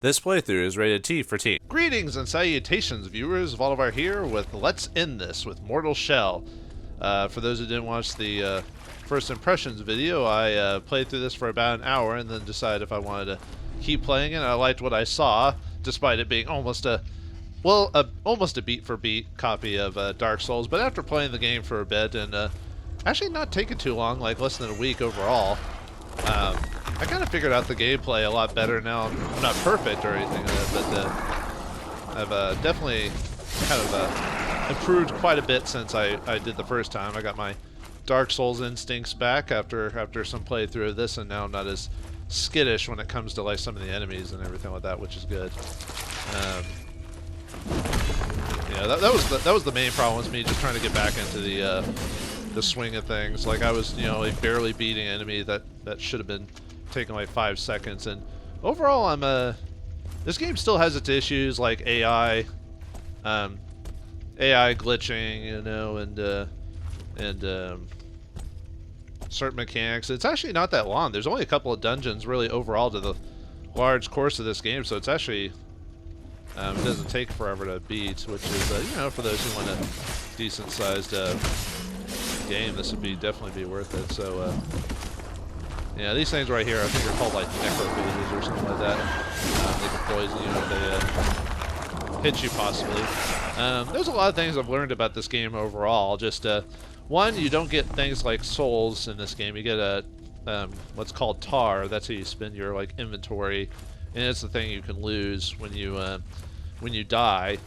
This playthrough is rated T for teen. Greetings and salutations, viewers. Vauldemare here with Let's End This with Mortal Shell. For those who didn't watch the first impressions video, I played through this for about an hour and then decided if I wanted to keep playing it. I liked what I saw, despite it being almost a beat for beat copy of Dark Souls. But after playing the game for a bit and actually not taking too long, like less than a week overall, I kind of figured out the gameplay a lot better now. I'm not perfect or anything like that, but I've definitely kind of improved quite a bit since I did the first time. I got my Dark Souls instincts back after some playthrough of this, and now I'm not as skittish when it comes to like some of the enemies and everything like that, which is good. Yeah, that was the main problem, was me just trying to get back into the swing of things. Like I was, like barely beating an enemy that should have been taking like 5 seconds, and overall this game still has its issues like AI glitching, and certain mechanics. It's actually not that long. There's only a couple of dungeons really overall to the large course of this game, so it's actually it doesn't take forever to beat, which is for those who want a decent sized game, this would definitely be worth it. So yeah, these things right here, I think they're called like necrophages or something like that. They can poison you if they hit you possibly. There's a lot of things I've learned about this game overall. Just one, you don't get things like souls in this game. You get a what's called tar. That's how you spend your like inventory, and it's the thing you can lose when you die.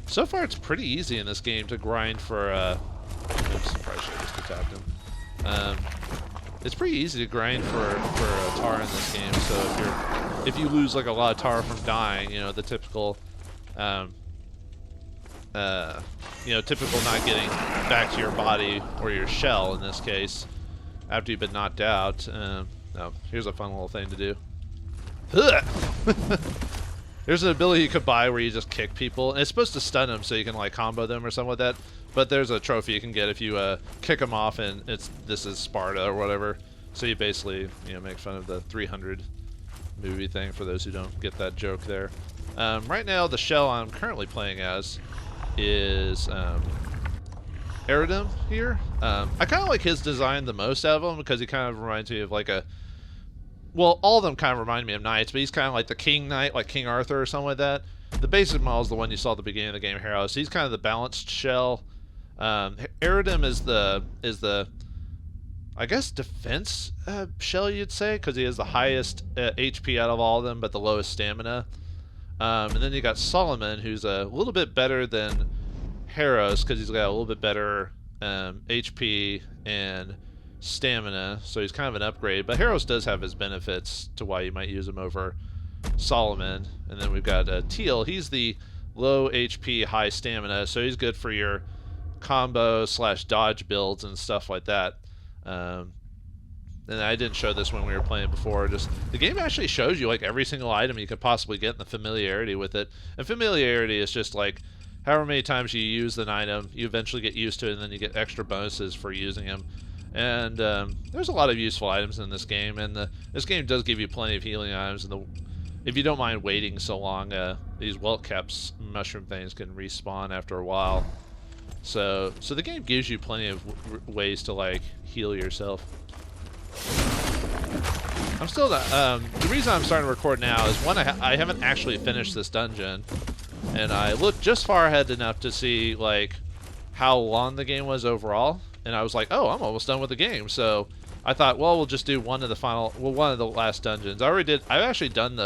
So far, it's pretty easy in this game to grind for. Oops, probably should have just attacked him. It's pretty easy to grind for a tar in this game. So if you lose like a lot of tar from dying, the typical typical not getting back to your body or your shell in this case after you've been knocked out. No, here's a fun little thing to do. There's an ability you could buy where you just kick people, and it's supposed to stun them so you can like combo them or something like that. But there's a trophy you can get if you kick them off, and this is Sparta or whatever. So you basically make fun of the 300 movie thing for those who don't get that joke there. Right now the shell I'm currently playing as is Aridum here. I kind of like his design the most out of them because he kind of reminds me of like a. Well, all of them kind of remind me of knights, but he's kind of like the king knight, like King Arthur or something like that. The basic model is the one you saw at the beginning of the game, Hero. So he's kind of the balanced shell. Aridum is the I guess defense shell, you'd say, because he has the highest HP out of all of them, but the lowest stamina. And then you got Solomon, who's a little bit better than Heros because he's got a little bit better HP and stamina, so he's kind of an upgrade. But Heros does have his benefits to why you might use him over Solomon. And then we've got Teal. He's the low HP, high stamina, so he's good for your combo / dodge builds and stuff like that. And I didn't show this when we were playing before. Just the game actually shows you like every single item you could possibly get and the familiarity with it. And familiarity is just like however many times you use an item, you eventually get used to it, and then you get extra bonuses for using them. And there's a lot of useful items in this game, and this game does give you plenty of healing items. And if you don't mind waiting so long, these Weltcaps mushroom things can respawn after a while. So the game gives you plenty of ways to like heal yourself. I'm still not. The reason I'm starting to record now is one, I haven't actually finished this dungeon, and I looked just far ahead enough to see like how long the game was overall, and I was like, oh, I'm almost done with the game. So I thought, well, we'll just do one of the last dungeons. I've actually done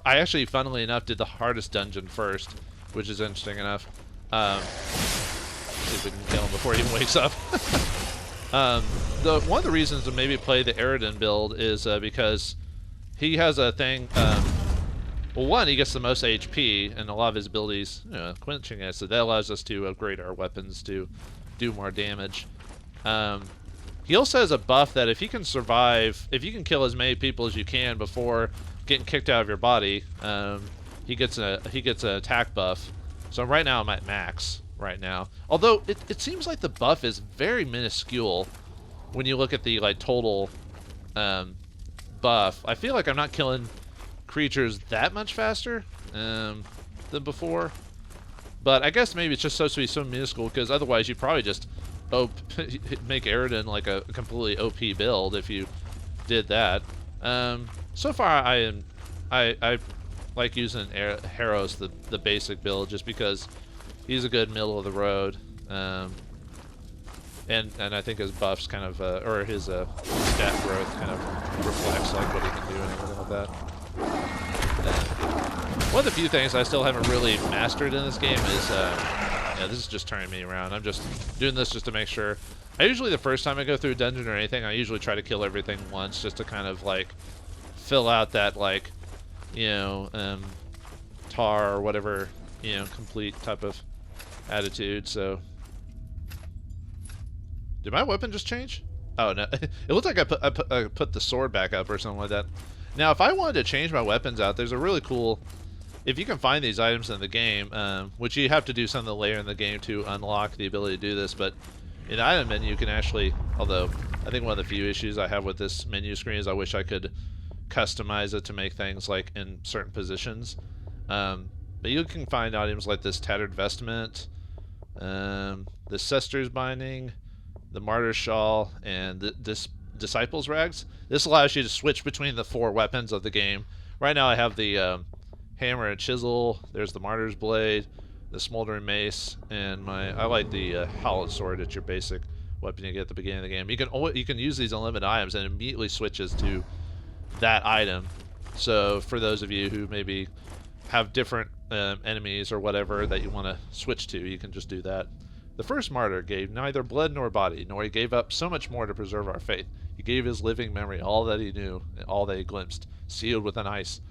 I actually, funnily enough, did the hardest dungeon first, which is interesting enough. See if we can kill him before he even wakes up. One of the reasons to maybe play the Aridum build is because he has a thing. Well, one, he gets the most HP, and a lot of his abilities, quenching it, so that allows us to upgrade our weapons to do more damage. He also has a buff that if he can survive, if you can kill as many people as you can before getting kicked out of your body, he gets an attack buff. So right now I'm at max right now. Although it seems like the buff is very minuscule when you look at the like total buff. I feel like I'm not killing creatures that much faster than before. But I guess maybe it's just supposed to be so minuscule, because otherwise you probably just make Aridin like a completely OP build if you did that. So far I like using Harrow's the basic build, just because he's a good middle of the road. And I think his buffs kind of, or his stat growth kind of reflects like what he can do and everything like that. One of the few things I still haven't really mastered in this game is, yeah, this is just turning me around. I'm just doing this just to make sure. I usually, the first time I go through a dungeon or anything, I usually try to kill everything once, just to kind of like fill out that, like, you know, tar or whatever, you know, complete type of attitude. So did my weapon just change? Oh no, it looked like I put the sword back up or something like that. Now if I wanted to change my weapons out, there's a really cool, if you can find these items in the game, which you have to do something later in the game to unlock the ability to do this, but in the item menu you can actually, although I think one of the few issues I have with this menu screen is I wish I could customize it to make things like in certain positions. But you can find items like this tattered vestment, the Sester's binding, the Martyr's Shawl, and this Disciple's Rags. This allows you to switch between the 4 weapons of the game. Right now I have the Hammer and Chisel, there's the Martyr's Blade, the Smoldering Mace, and I like the Hallowed Sword. It's your basic weapon you get at the beginning of the game. You can use these unlimited items and it immediately switches to that item. So for those of you who maybe have different enemies or whatever that you want to switch to, you can just do that. The first martyr gave neither blood nor body, nor he gave up so much more to preserve our faith. He gave his living memory all that he knew, and all that he glimpsed, sealed with an ice.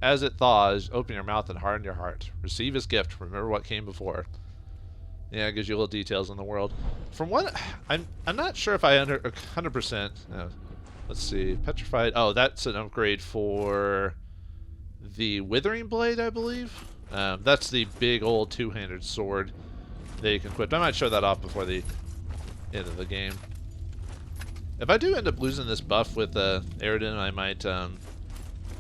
As it thaws, open your mouth and harden your heart. Receive his gift. Remember what came before. Yeah, it gives you little details in the world. From what I'm not sure if I 100%. Let's see, petrified. Oh, that's an upgrade for the Withering Blade, I believe. That's the big old two-handed sword that you can equip. I might show that off before the end of the game. If I do end up losing this buff with Aridin, I might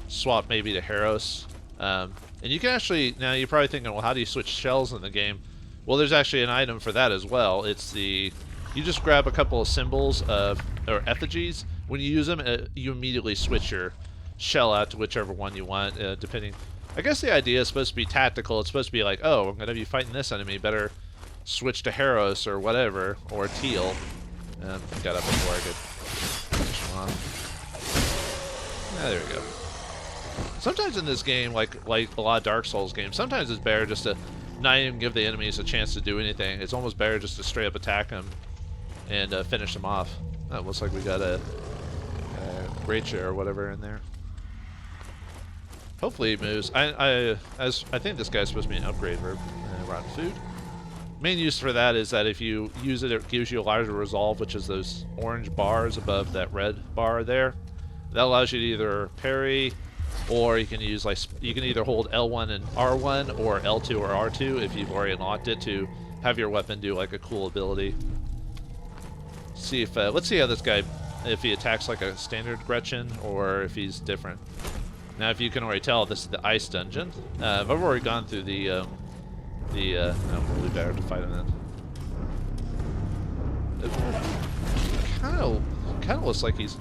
swap maybe to Harrow's. And you can actually, now you're probably thinking, well, how do you switch shells in the game? Well, there's actually an item for that as well. It's the, you just grab a couple of symbols of, or effigies. When you use them, you immediately switch your shell out to whichever one you want, depending. I guess the idea is supposed to be tactical. It's supposed to be like, oh, I'm going to be fighting this enemy, better switch to Harrow's or whatever, or Teal. Got up before I could finish them off. Yeah, there we go. Sometimes in this game, like a lot of Dark Souls games, sometimes it's better just to not even give the enemies a chance to do anything. It's almost better just to straight up attack them and finish them off. Oh, it looks like we got a great chair or whatever in there. Hopefully it moves. I think this guy's supposed to be an upgrade for rotten food. Main use for that is that if you use it, it gives you a larger resolve, which is those orange bars above that red bar there. That allows you to either parry, or you can use, like, you can either hold L1 and R1 or L2 or R2 if you've already unlocked it to have your weapon do like a cool ability. See if let's see how this guy, if he attacks like a standard Gretchen or if he's different. Now, if you can already tell, this is the ice dungeon. I've already gone through no, probably better to fight him then. It kind of looks like he's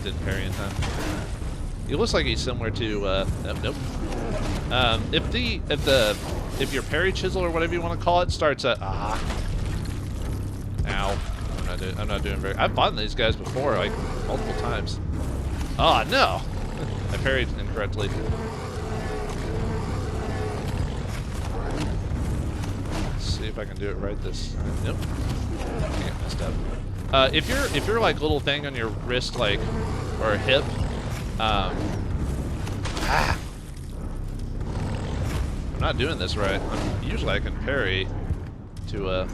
didn't parry in time. He looks like he's similar to nope. If your parry chisel or whatever you want to call it starts at ow. I'm not doing very. I've fought these guys before, like multiple times. Oh no! I parried incorrectly. Let's see if I can do it right this. Nope. I got messed up. If you're like little thing on your wrist, like or hip, I'm not doing this right. Usually I can parry to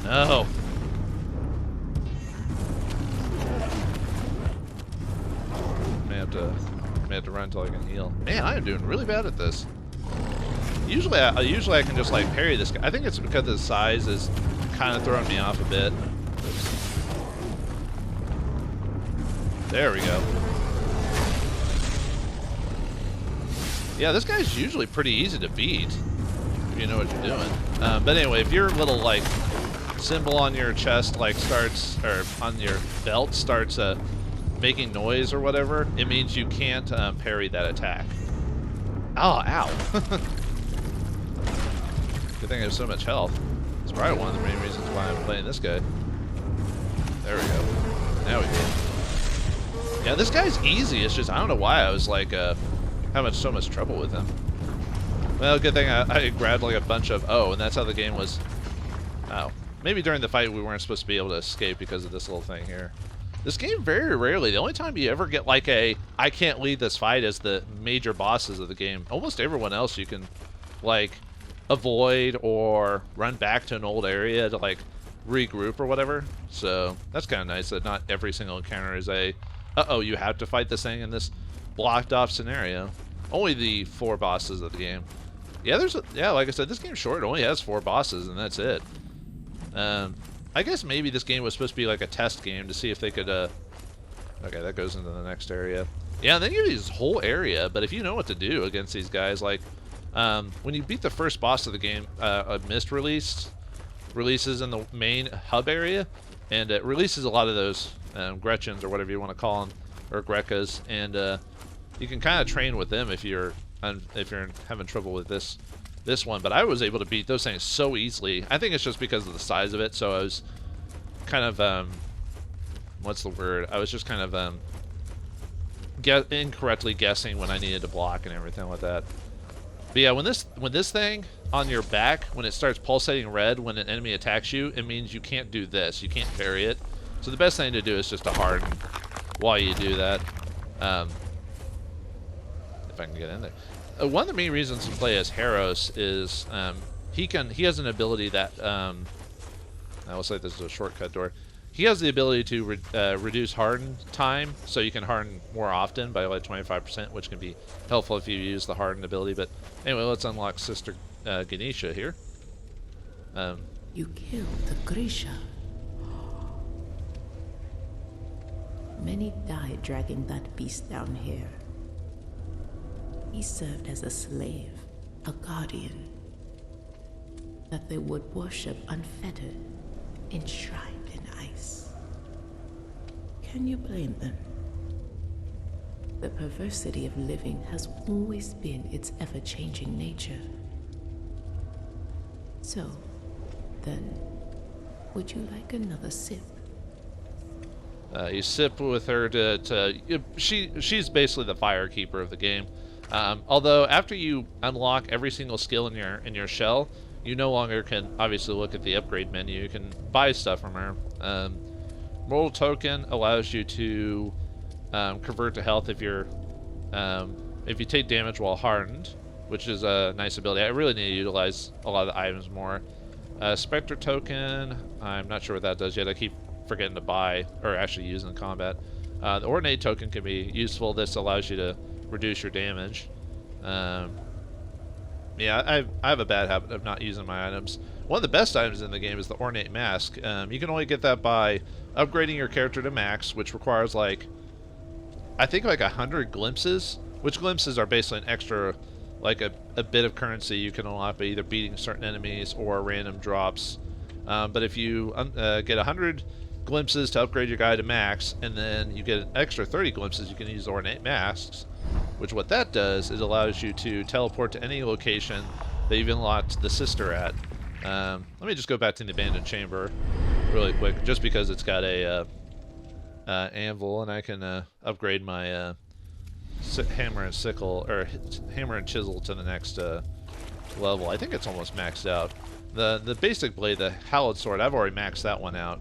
no. May have to run until I can heal. Man, I am doing really bad at this. Usually I can just like parry this guy. I think it's because his size is kind of throwing me off a bit. Oops. There we go. Yeah, this guy's usually pretty easy to beat if you know what you're doing. But anyway, if your little like symbol on your chest like starts, or on your belt starts making noise or whatever, it means you can't parry that attack. Oh, ow. Good thing I have so much health. It's probably one of the main reasons why I'm playing this guy. There we go. Now we go. Yeah, this guy's easy. It's just, I don't know why I was like, having so much trouble with him. Well, good thing I grabbed like a bunch of, oh, and that's how the game was. Oh. Maybe during the fight we weren't supposed to be able to escape because of this little thing here. This game, very rarely, the only time you ever get like a, I can't lead this fight, is the major bosses of the game. Almost everyone else you can, like, avoid or run back to an old area to, like, regroup or whatever. So, that's kind of nice that not every single encounter is a, uh-oh, you have to fight this thing in this blocked off scenario. Only the 4 bosses of the game. Yeah, yeah, like I said, this game's short. It only has 4 bosses, and that's it. I guess maybe this game was supposed to be like a test game to see if they could, okay, that goes into the next area. Yeah, and then you have this whole area, but if you know what to do against these guys, like, when you beat the first boss of the game, a mist releases in the main hub area, and it releases a lot of those, Gretchens, or whatever you want to call them, or Greckas, and, you can kind of train with them if you're having trouble with this one, but I was able to beat those things so easily. I think it's just because of the size of it, so I was kind of, what's the word? I was just kind of, incorrectly guessing when I needed to block and everything like that. But yeah, when this thing on your back, when it starts pulsating red when an enemy attacks you, it means you can't do this. You can't parry it. So the best thing to do is just to harden while you do that. If I can get in there. One of the main reasons to play as Harros is he has an ability that I will say this is a shortcut door. He has the ability to reduce harden time, so you can harden more often by like 25%, which can be helpful if you use the harden ability. But anyway, let's unlock Sister Ganesha here. You killed the Grisha. Many died dragging that beast down here. He served as a slave, a guardian, that they would worship unfettered, enshrined in ice. Can you blame them? The perversity of living has always been its ever-changing nature. So, then, would you like another sip? You sip with her she's basically the firekeeper of the game. Although after you unlock every single skill in your shell, you no longer can obviously look at the upgrade menu. You can buy stuff from her. Mortal Token allows you to convert to health if you take damage while hardened, which is a nice ability. I really need to utilize a lot of the items more. Spectre Token, I'm not sure what that does yet. I keep forgetting to buy, or actually use in combat. The Ordinate Token can be useful. This allows you to reduce your damage. Yeah, I have a bad habit of not using my items. One of the best items in the game is the Ornate Mask. You can only get that by upgrading your character to max, which requires like, I think like 100 glimpses, which glimpses are basically an extra, like a bit of currency you can unlock by either beating certain enemies or random drops. But if you get 100 glimpses to upgrade your guy to max, and then you get an extra 30 glimpses, you can use Ornate Masks, which what that does is allows you to teleport to any location that you've unlocked the sister at. Let me just go back to the abandoned chamber really quick, just because it's got a anvil, and I can upgrade my hammer and sickle, or hammer and chisel to the next level. I think it's almost maxed out. The basic blade, the Hallowed Sword, I've already maxed that one out.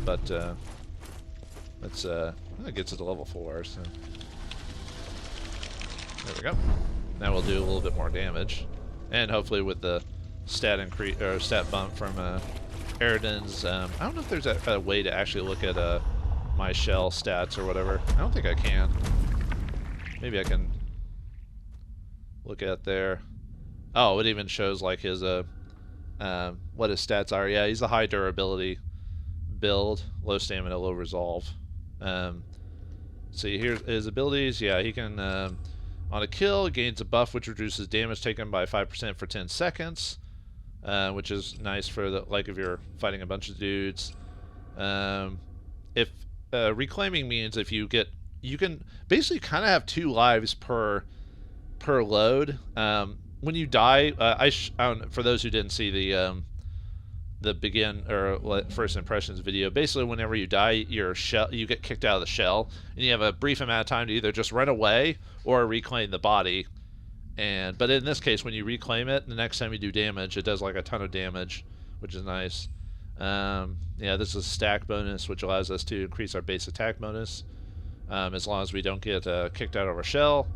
But let's that gets it to level 4. So there we go. Now we'll do a little bit more damage, and hopefully with the stat increase or stat bump from Eridan's. I don't know if there's a way to actually look at my shell stats or whatever. I don't think I can. Maybe I can look at there. Oh, it even shows like his what his stats are. Yeah, he's a high durability build, low stamina, low resolve. See, here's his abilities. Yeah, he can, on a kill, gains a buff which reduces damage taken by 5% for 10 seconds, which is nice for the, like, if you're fighting a bunch of dudes. If reclaiming means if you get, you can basically kind of have 2 lives per load. When you die, for those who didn't see the begin or first impressions video, basically whenever you die, your shell, you get kicked out of the shell, and you have a brief amount of time to either just run away or reclaim the body. But in this case, when you reclaim it, the next time you do damage, it does like a ton of damage, which is nice. Yeah, this is a stack bonus, which allows us to increase our base attack bonus, as long as we don't get kicked out of our shell,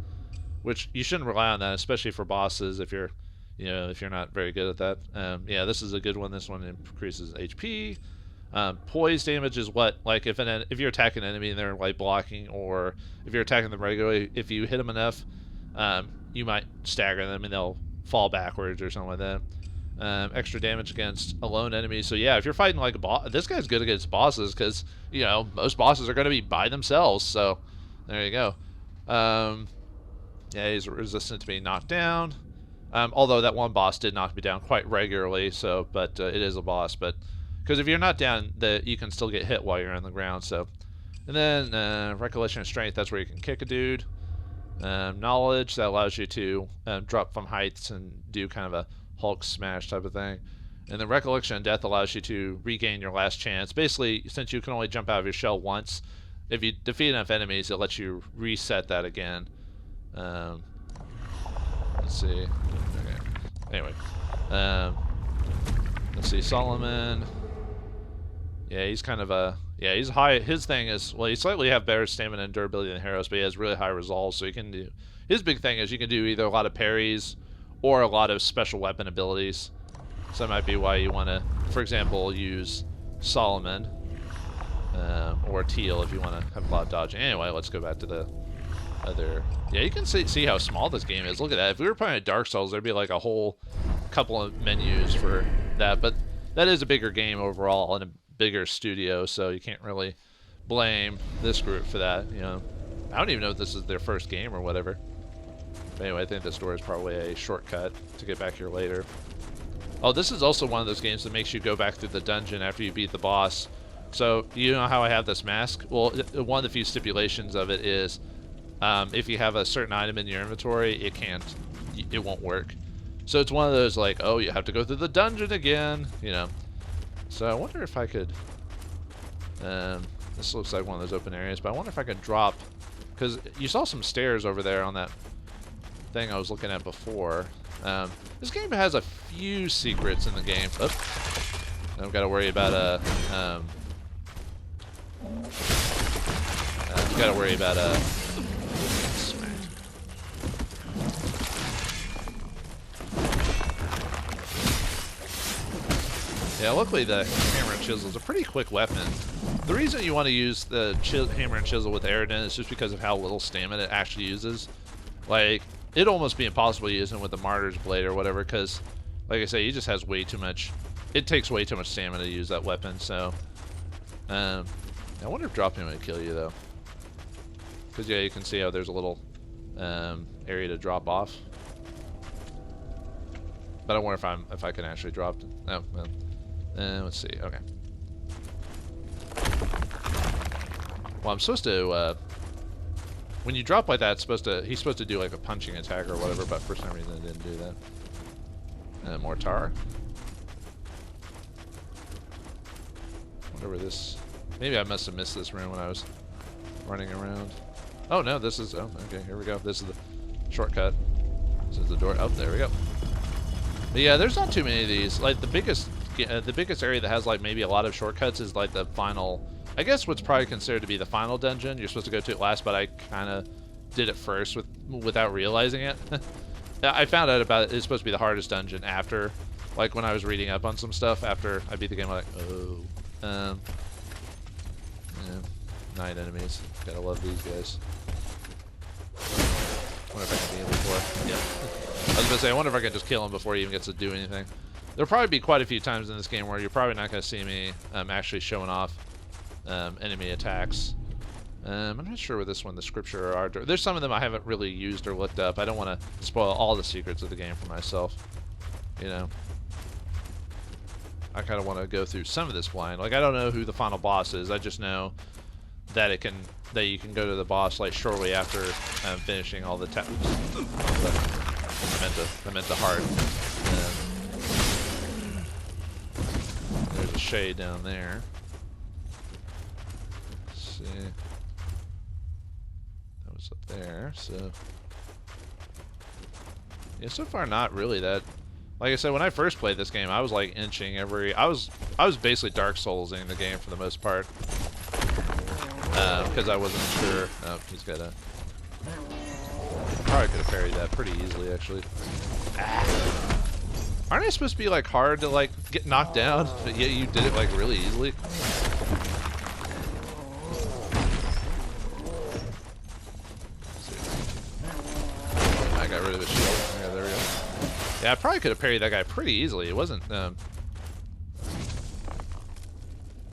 which you shouldn't rely on that, especially for bosses if you're, you know, if you're not very good at that. Yeah, this is a good one. This one increases HP. Poise damage is what, like, if you're attacking an enemy and they're like blocking, or if you're attacking them regularly, if you hit them enough, you might stagger them and they'll fall backwards or something like that. Extra damage against alone enemies. So yeah, if you're fighting like a boss, this guy's good against bosses because, you know, most bosses are going to be by themselves. So there you go. Yeah, he's resistant to being knocked down. Although that one boss did knock me down quite regularly, so, but it is a boss. But because if you're not down, you can still get hit while you're on the ground. So, and then recollection and strength, that's where you can kick a dude. Knowledge, that allows you to drop from heights and do kind of a Hulk smash type of thing. And then recollection and death allows you to regain your last chance. Basically, since you can only jump out of your shell once, if you defeat enough enemies, it lets you reset that again. Let's see. Okay. Anyway, let's see. Solomon. Yeah, he's kind of a, yeah, he's high. His thing is, well, he slightly have better stamina and durability than Heros, but he has really high resolve, so you can do, his big thing is you can do either a lot of parries or a lot of special weapon abilities. So that might be why you want to, for example, use Solomon, or Teal if you want to have a lot of dodging. Anyway, let's go back to the other. Yeah, you can see how small this game is. Look at that. If we were playing Dark Souls, there'd be like a whole couple of menus for that. But that is a bigger game overall and a bigger studio, so you can't really blame this group for that. You know, I don't even know if this is their first game or whatever. But anyway, I think this door is probably a shortcut to get back here later. Oh, this is also one of those games that makes you go back through the dungeon after you beat the boss. So you know how I have this mask? Well, one of the few stipulations of it is, if you have a certain item in your inventory, it won't work. So it's one of those like, oh, you have to go through the dungeon again, you know. So I wonder if I could, this looks like one of those open areas, but I wonder if I could drop, because you saw some stairs over there on that thing I was looking at before. This game has a few secrets in the game. Oops. I've got to worry about yeah, luckily the hammer and chisel is a pretty quick weapon. The reason you want to use the hammer and chisel with Aridin is just because of how little stamina it actually uses. Like, it'd almost be impossible using with the Martyr's Blade or whatever, because, like I say, he just has way too much. It takes way too much stamina to use that weapon, so. I wonder if dropping would kill you, though. Because, yeah, you can see how there's a little area to drop off. But I wonder if I can actually drop. Oh, well. Let's see. Okay. Well, I'm supposed to. When you drop like that, he's supposed to do like a punching attack or whatever. But for some reason, it didn't do that. Mortar. Wonder where this. Maybe I must have missed this room when I was running around. Oh no, this is. Oh, okay. Here we go. This is the shortcut. This is the door. Oh, there we go. But yeah, there's not too many of these. Like the biggest area that has like maybe a lot of shortcuts is like the final. I guess what's probably considered to be the final dungeon. You're supposed to go to it last, but I kind of did it first without realizing it. I found out about it. It's supposed to be the hardest dungeon after, like when I was reading up on some stuff after I beat the game. I'm like, oh, yeah, 9 enemies. Gotta love these guys. Wonder if I can beat him before. Yeah. I was gonna say, I wonder if I can just kill him before he even gets to do anything. There'll probably be quite a few times in this game where you're probably not gonna see me actually showing off enemy attacks. I'm not sure with this one, the scripture or art. There's some of them I haven't really used or looked up. I don't want to spoil all the secrets of the game for myself. You know, I kind of want to go through some of this blind. Like, I don't know who the final boss is. I just know that you can go to the boss like shortly after finishing all the tasks. I meant the heart. There's a shade down there. Let's see. That was up there, so yeah, so far not really that. Like I said, when I first played this game, I was like inching every. I was basically Dark Soulsing the game for the most part, because I wasn't sure. Oh, he's got a. Probably could have parried that pretty easily, actually. Ah. Aren't I supposed to be like hard to like get knocked down? But yeah, you did it like really easily. I got rid of his shield. Yeah, there we go. Yeah, I probably could have parried that guy pretty easily. It wasn't. Oh,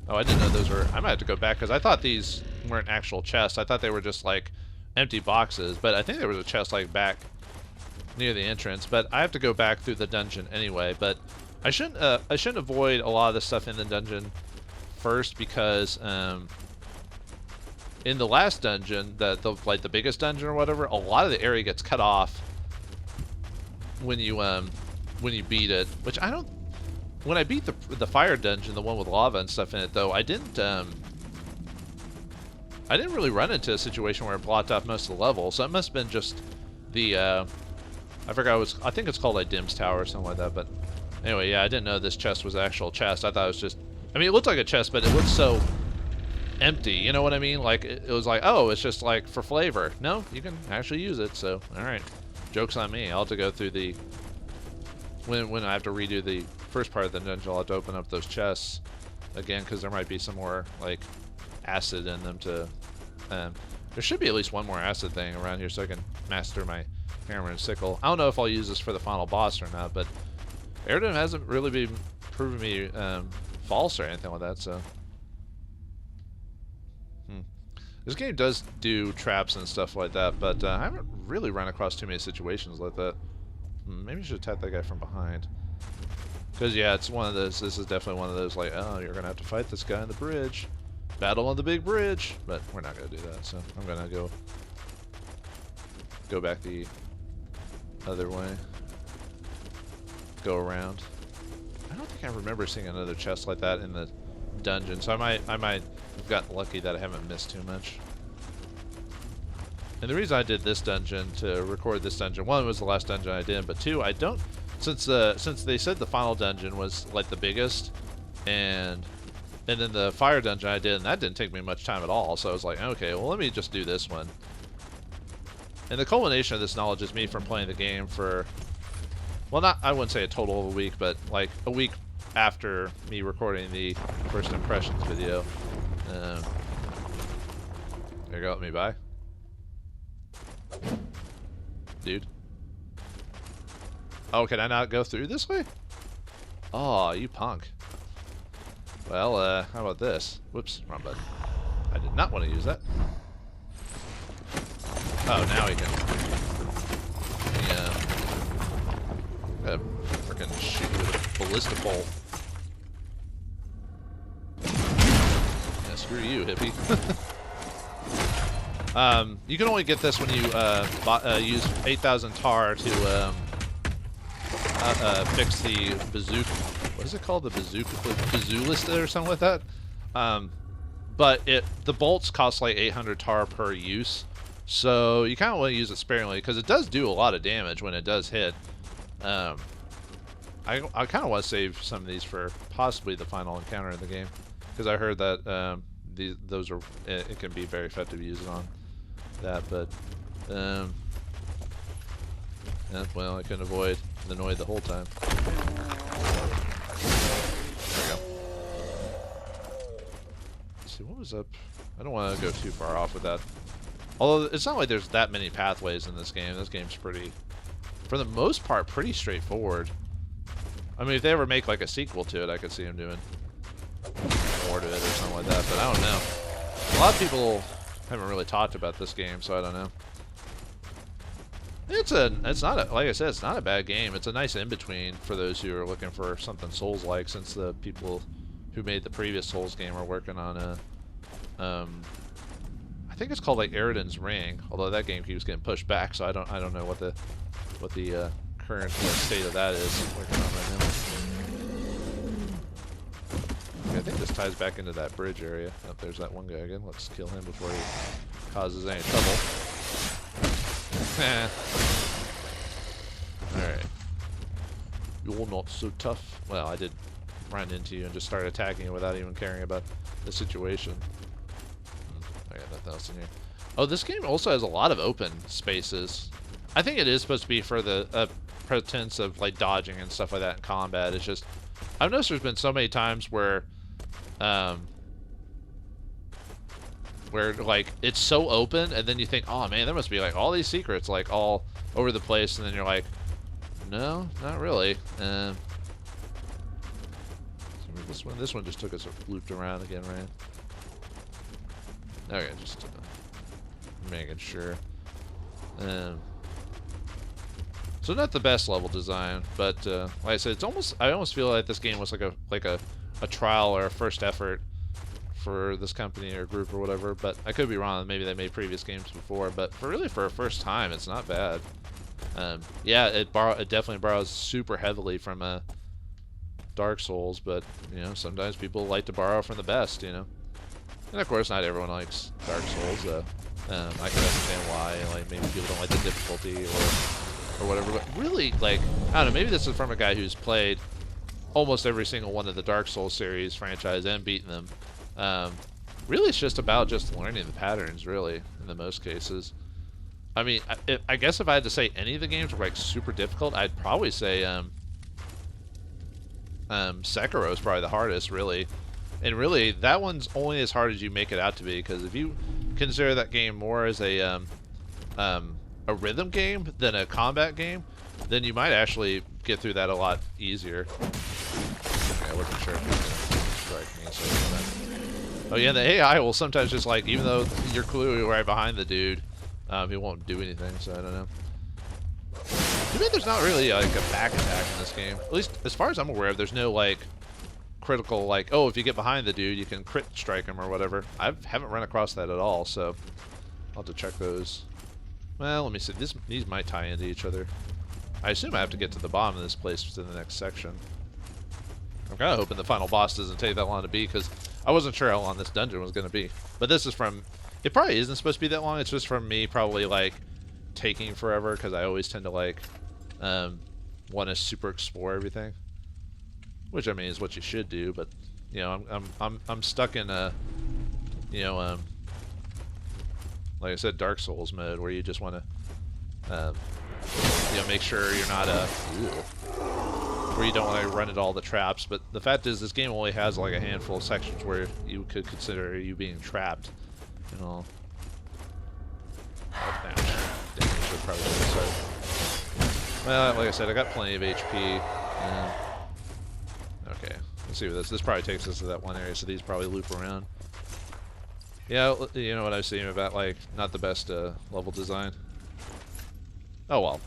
I didn't know those were. I might have to go back because I thought these weren't actual chests. I thought they were just like empty boxes. But I think there was a chest like back near the entrance. But I have to go back through the dungeon anyway. But I shouldn't avoid a lot of the stuff in the dungeon first because in the last dungeon, like the biggest dungeon or whatever, a lot of the area gets cut off when you beat it, which I don't. When I beat the fire dungeon, the one with lava and stuff in it, though, I didn't really run into a situation where it blocked off most of the level. So it must have been just the I forgot I think it's called like Dim's Tower or something like that. But anyway, yeah, I didn't know this chest was an actual chest. I thought it was just. I mean, it looked like a chest, but it looked so empty. You know what I mean? Like it was like, oh, it's just like for flavor. No, you can actually use it. So all right. Joke's on me. I'll have to go through the... When I have to redo the first part of the dungeon, I'll have to open up those chests again, because there might be some more, like, acid in them to... there should be at least one more acid thing around here so I can master my hammer and sickle. I don't know if I'll use this for the final boss or not, but Airdim hasn't really been proving me false or anything like that, so... This game does do traps and stuff like that, but I haven't really run across too many situations like that. Maybe I should attack that guy from behind. Because, yeah, it's one of those, this is definitely one of those, like, oh, you're going to have to fight this guy on the bridge. Battle on the big bridge. But we're not going to do that, so I'm going to go back the other way. Go around. I don't think I remember seeing another chest like that in the dungeon, so I might have gotten lucky that I haven't missed too much. And the reason I did this dungeon to record this dungeon, one was the last dungeon I did, but two, I don't, since they said the final dungeon was like the biggest, and then the fire dungeon I did, and that didn't take me much time at all, so I was like, okay, well, let me just do this one. And the culmination of this knowledge is me from playing the game for, well, I wouldn't say a total of a week, but like a week after me recording the first impressions video. There you go, let me by. Dude. Oh, can I not go through this way? Oh, you punk. Well, how about this? Whoops, wrong button. I did not want to use that. Oh, now we can. Yeah. Freaking shoot with a ballista bolt. Yeah, screw you, hippie. You can only get this when you use 8,000 tar to fix the bazooka. What is it called? The bazooka or something like that. But the bolts cost like 800 tar per use, so you kind of want to use it sparingly because it does do a lot of damage when it does hit. I kind of want to save some of these for possibly the final encounter in the game, because I heard that those are it can be very effective using on that, but yeah, well, I couldn't avoid the noise the whole time. There we go. Let's see what was up. I don't want to go too far off with that. Although it's not like there's that many pathways in this game. This game's pretty, for the most part, pretty straightforward. I mean, if they ever make like a sequel to it, I could see them doing more to it or something like that, but I don't know. A lot of people haven't really talked about this game, so I don't know. It's not a, like I said, it's not a bad game. It's a nice in-between for those who are looking for something Souls-like, since the people who made the previous Souls game are working on a, I think it's called like Eridan's Ring, although that game keeps getting pushed back, so I don't know what the current state of that is working on right now. Okay, I think this ties back into that bridge area. Oh, there's that one guy again. Let's kill him before he causes any trouble. Alright. You're not so tough. Well, I did run into you and just start attacking you without even caring about the situation. I got nothing else in here. Oh, this game also has a lot of open spaces. I think it is supposed to be for the pretense of like dodging and stuff like that in combat. It's just, I've noticed there's been so many times where like it's so open, and then you think, oh man, there must be like all these secrets like all over the place, and then you're like, no, not really. This one just took us looped around again, right? Okay, just making sure. So not the best level design, but like I said, it's almost, I almost feel like this game was like a trial or a first effort for this company or group or whatever, but I could be wrong. Maybe they made previous games before, but for a first time, it's not bad. Yeah, it definitely borrows super heavily from Dark Souls, but you know, sometimes people like to borrow from the best, you know. And of course, not everyone likes Dark Souls. I can understand why. Like maybe people don't like the difficulty or whatever. But really, like, I don't know. Maybe this is from a guy who's played almost every single one of the Dark Souls series franchise and beaten them. Really, it's just about just learning the patterns, really, in the most cases. I mean, I guess if I had to say any of the games were like super difficult, I'd probably say Sekiro is probably the hardest, really. And really, that one's only as hard as you make it out to be, because if you consider that game more as a rhythm game than a combat game, then you might actually get through that a lot easier. Okay, I wasn't sure if he was going to strike me, so oh yeah, the AI will sometimes just like, even though you're clearly right behind the dude, he won't do anything, so I don't know. Too bad there's not really like a back attack in this game. At least as far as I'm aware of, there's no like critical, like, oh, if you get behind the dude, you can crit strike him or whatever. I haven't run across that at all, so I'll have to check those. Well, let me see. These might tie into each other. I assume I have to get to the bottom of this place to the next section. I'm kind of hoping the final boss doesn't take that long to beat, because I wasn't sure how long this dungeon was going to be. But this is from... It probably isn't supposed to be that long. It's just from me probably, like, taking forever, because I always tend to, like, want to super explore everything. Which, I mean, is what you should do, but, you know, I'm stuck in a, you know, like I said, Dark Souls mode, where you just want to, you know, make sure you're not where you don't want to run into all the traps. But the fact is, this game only has like a handful of sections where you could consider you being trapped, you know. Oh, damn, should probably start. Well, like I said, I got plenty of HP. Okay, let's see what this probably takes us to that one area, so these probably loop around. Yeah, you know what I was saying about, like, not the best level design. Oh well.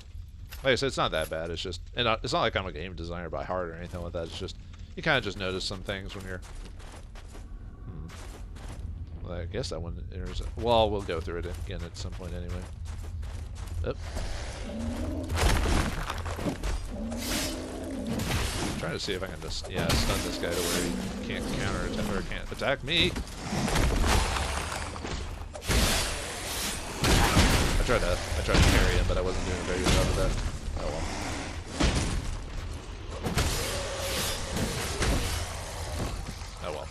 Like I said, it's not that bad. It's just, and it's not like I'm a game designer by heart or anything like that. It's just, you kind of just notice some things when you're... Well, I guess that one enters... Well, we'll go through it again at some point anyway. Oop. I'm trying to see if I can just, yeah, stun this guy to where he can't counter attack or can't attack me. I tried to parry him, but I wasn't doing a very good job of that. Oh well. Oh well.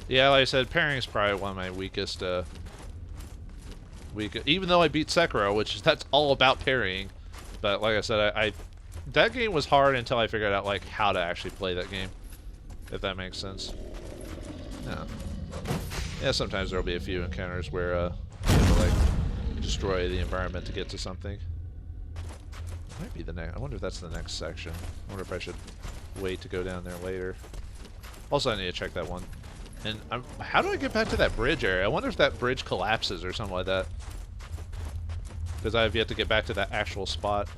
Yeah, like I said, parrying is probably one of my weakest. Even though I beat Sekiro, which that's all about parrying, but like I said, that game was hard until I figured out like how to actually play that game, if that makes sense. Yeah. Yeah. Sometimes there'll be a few encounters where you have to like destroy the environment to get to something. It might be the next. I wonder if that's the next section. I wonder if I should wait to go down there later. Also, I need to check that one And how do I get back to that bridge area? I wonder if that bridge collapses or something like that. Because I have yet to get back to that actual spot.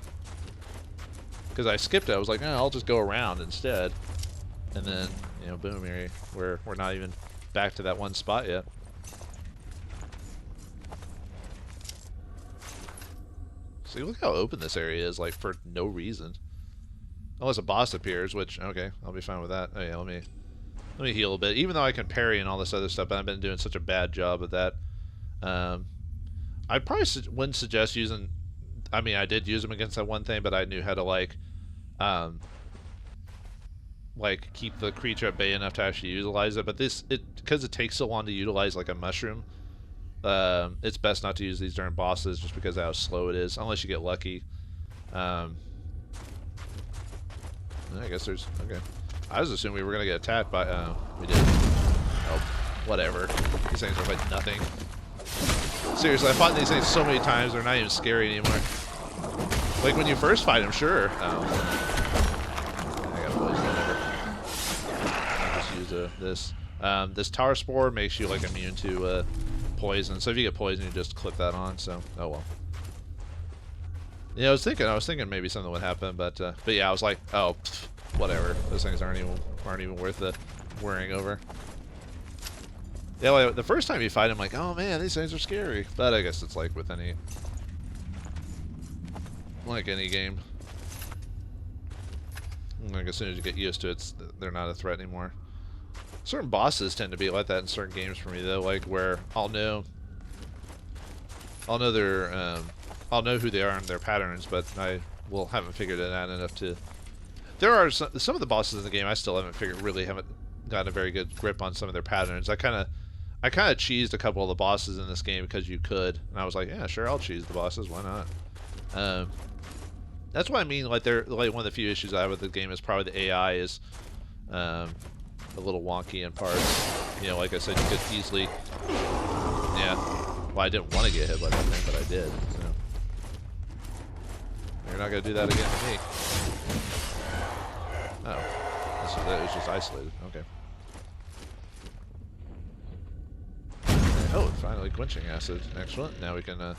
Because I skipped it. I was like, I'll just go around instead. And then, you know, boom, here we're not even back to that one spot yet. See, look how open this area is, like, for no reason. Unless a boss appears, which, okay, I'll be fine with that. Oh, yeah, let me heal a bit. Even though I can parry and all this other stuff, but I've been doing such a bad job of that. I probably wouldn't suggest using... I mean, I did use them against that one thing, but I knew how to, like, keep the creature at bay enough to actually utilize it. But because it takes so long to utilize, like, a mushroom, it's best not to use these during bosses just because of how slow it is, unless you get lucky. I guess there's... Okay. I was assuming we were going to get attacked by... we did. Oh, whatever. These things are like nothing. Seriously, I fought these things so many times, they're not even scary anymore. Like when you first fight them, sure. I got poison, whatever. I'll just use this. This Tower Spore makes you like immune to poison, so if you get poison, you just clip that on, so, oh well. Yeah, I was thinking maybe something would happen, but yeah, I was like, oh, pff, whatever. Those things aren't even worth the worrying over. Yeah, like, the first time you fight him, like, oh man, these things are scary. But I guess it's like with any game. Like as soon as you get used to it, they're not a threat anymore. Certain bosses tend to be like that in certain games for me, though. Like where I'll know I'll know who they are and their patterns, but I haven't figured it out enough to. There are some of the bosses in the game I still haven't gotten a very good grip on some of their patterns. I kind of cheesed a couple of the bosses in this game because you could, and I was like, yeah, sure, I'll cheese the bosses. Why not? That's what I mean. Like they're like one of the few issues I have with the game is probably the AI is a little wonky in parts. You know, like I said, you could easily. Yeah. Well, I didn't want to get hit by that thing, but I did. So. You're not gonna do that again to me. Oh, that was just isolated. Okay. Oh, finally quenching acid. Excellent. Now we can.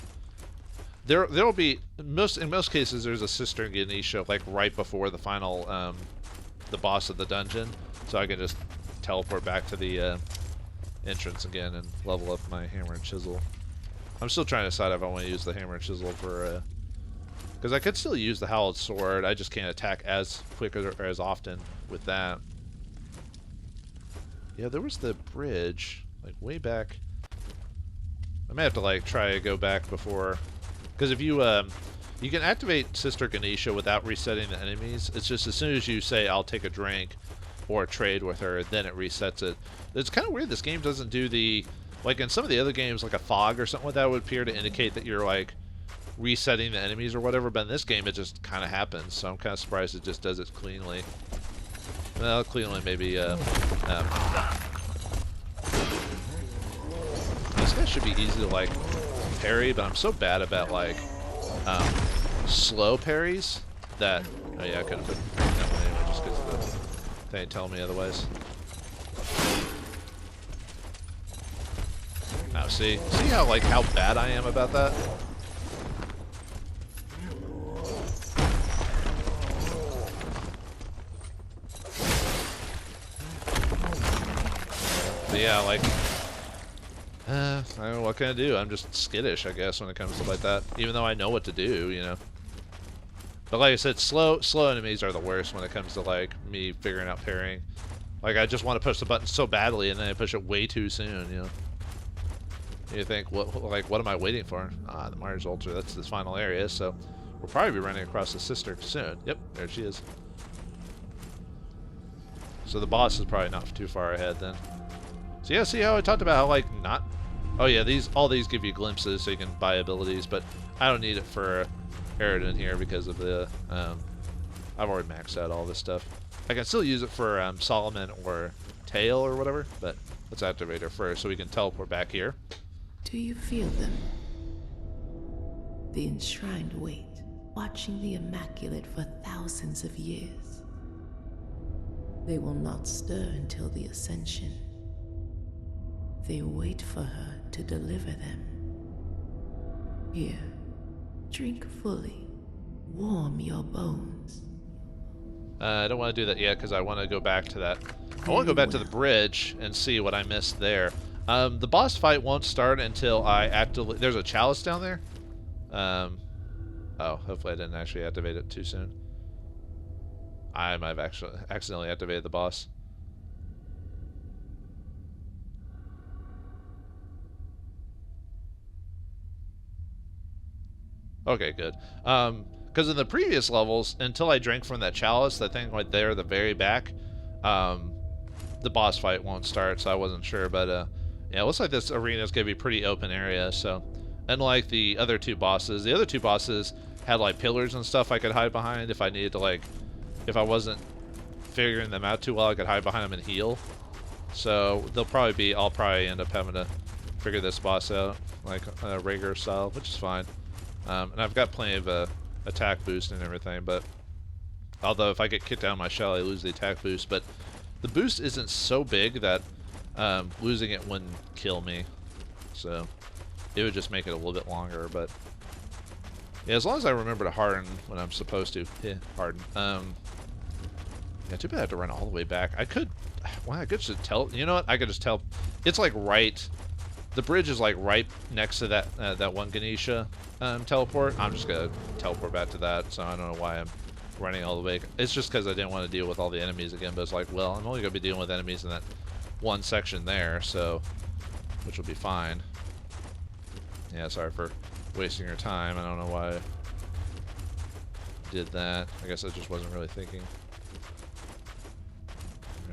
There'll be in most cases there's a cistern Ganesha like right before the final the boss of the dungeon, so I can just teleport back to the entrance again and level up my hammer and chisel. I'm still trying to decide if I want to use the hammer and chisel for because I could still use the howled sword. I just can't attack as quick or as often with that. Yeah, there was the bridge like way back. I may have to like try to go back before, because if you you can activate Sister Ganesha without resetting the enemies. It's just as soon as you say I'll take a drink or trade with her, then it resets it. It's kind of weird. This game doesn't do the like in some of the other games, like a fog or something like that would appear to indicate that you're like resetting the enemies or whatever. But in this game, it just kind of happens. So I'm kind of surprised it just does it cleanly. Well, cleanly maybe. This guy should be easy to like parry, but I'm so bad about like slow parries that. Oh yeah, I could have put that one anyway just because they ain't telling me otherwise. Now see how like how bad I am about that. But yeah, like. I don't know, what can I do? I'm just skittish, I guess, when it comes to like that. Even though I know what to do, you know. But like I said, slow enemies are the worst when it comes to like me figuring out parrying. Like I just want to push the button so badly, and then I push it way too soon, you know. You think, what am I waiting for? Ah, the Mars Ultra. That's this final area, so we'll probably be running across the sister soon. Yep, there she is. So the boss is probably not too far ahead then. So yeah, see how I talked about how like not. Oh yeah, all these give you glimpses so you can buy abilities, but I don't need it for Eridan here because of the I've already maxed out all this stuff. I can still use it for Solomon or Tail or whatever, but let's activate her first so we can teleport back here. Do you feel them? The enshrined weight, watching the Immaculate for thousands of years. They will not stir until the Ascension. They wait for her to deliver them. Here, drink fully. Warm your bones. I don't want to do that yet because I want to go back to that. I want to go back to the bridge and see what I missed there. The boss fight won't start until I actively... There's a chalice down there. Oh, hopefully I didn't actually activate it too soon. I might have actually accidentally activated the boss. Okay, good. Because in the previous levels, until I drank from that chalice, that thing right there, the very back, the boss fight won't start, so I wasn't sure. But yeah, it looks like this arena is gonna be a pretty open area. So, unlike the other two bosses had like pillars and stuff I could hide behind if I needed to, like, if I wasn't figuring them out too well, I could hide behind them and heal. So I'll probably end up having to figure this boss out like regular style, which is fine. And I've got plenty of attack boost and everything, but although if I get kicked out of my shell, I lose the attack boost. But the boost isn't so big that losing it wouldn't kill me, so it would just make it a little bit longer. But yeah, as long as I remember to harden when I'm supposed to. Harden. Yeah, too bad I have to run all the way back. I could just tell. You know what? I could just tell. It's like right. The bridge is like right next to that one Ganesha teleport. I'm just gonna teleport back to that. So I don't know why I'm running all the way. It's just because I didn't want to deal with all the enemies again. But it's like, well, I'm only gonna be dealing with enemies in that one section there, so which will be fine. Yeah, sorry for wasting your time. I don't know why I did that. I guess I just wasn't really thinking.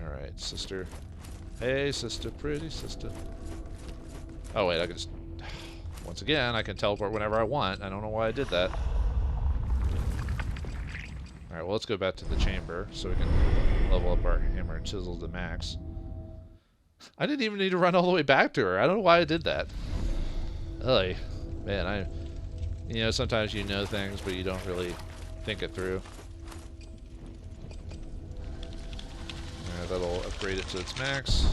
Alright, sister. Hey, sister, pretty sister. Oh, wait, I can just... Once again, I can teleport whenever I want. I don't know why I did that. Alright, well, let's go back to the chamber so we can level up our hammer and chisel to max. I didn't even need to run all the way back to her. I don't know why I did that. Ugh. Man, you know, sometimes you know things, but you don't really think it through. Alright, that'll upgrade it to its max.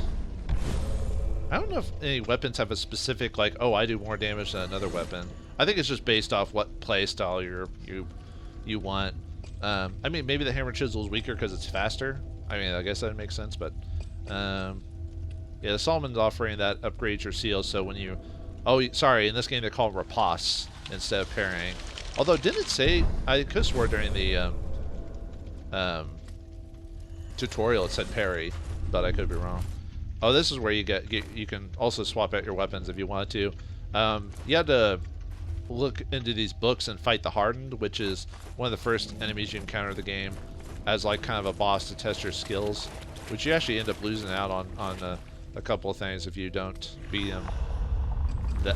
I don't know if any weapons have a specific, like, oh, I do more damage than another weapon. I think it's just based off what play style you want. I mean, maybe the hammer chisel is weaker because it's faster. I mean, I guess that makes sense, but yeah, the Solomon's offering that upgrades your seals, so when you... Oh, sorry, in this game they're called ripoffs instead of parrying. Although, didn't it say... I could have swore during the tutorial it said parry, but I could be wrong. Oh, this is where you you can also swap out your weapons if you wanted to. You had to look into these books and fight the Hardened, which is one of the first enemies you encounter in the game as like kind of a boss to test your skills, which you actually end up losing out on a couple of things if you don't beat him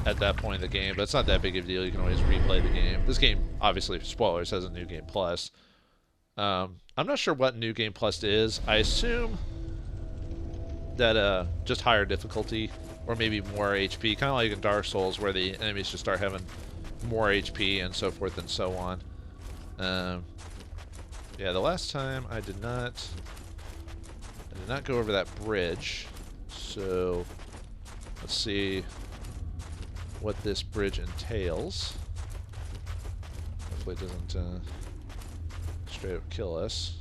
at that point in the game. But it's not that big of a deal. You can always replay the game. This game, obviously, spoilers, has a New Game Plus. I'm not sure what New Game Plus is. I assume that just higher difficulty or maybe more HP, kind of like in Dark Souls where the enemies just start having more HP and so forth and so on. Yeah, the last time I did not go over that bridge, so let's see what this bridge entails. Hopefully it doesn't straight up kill us.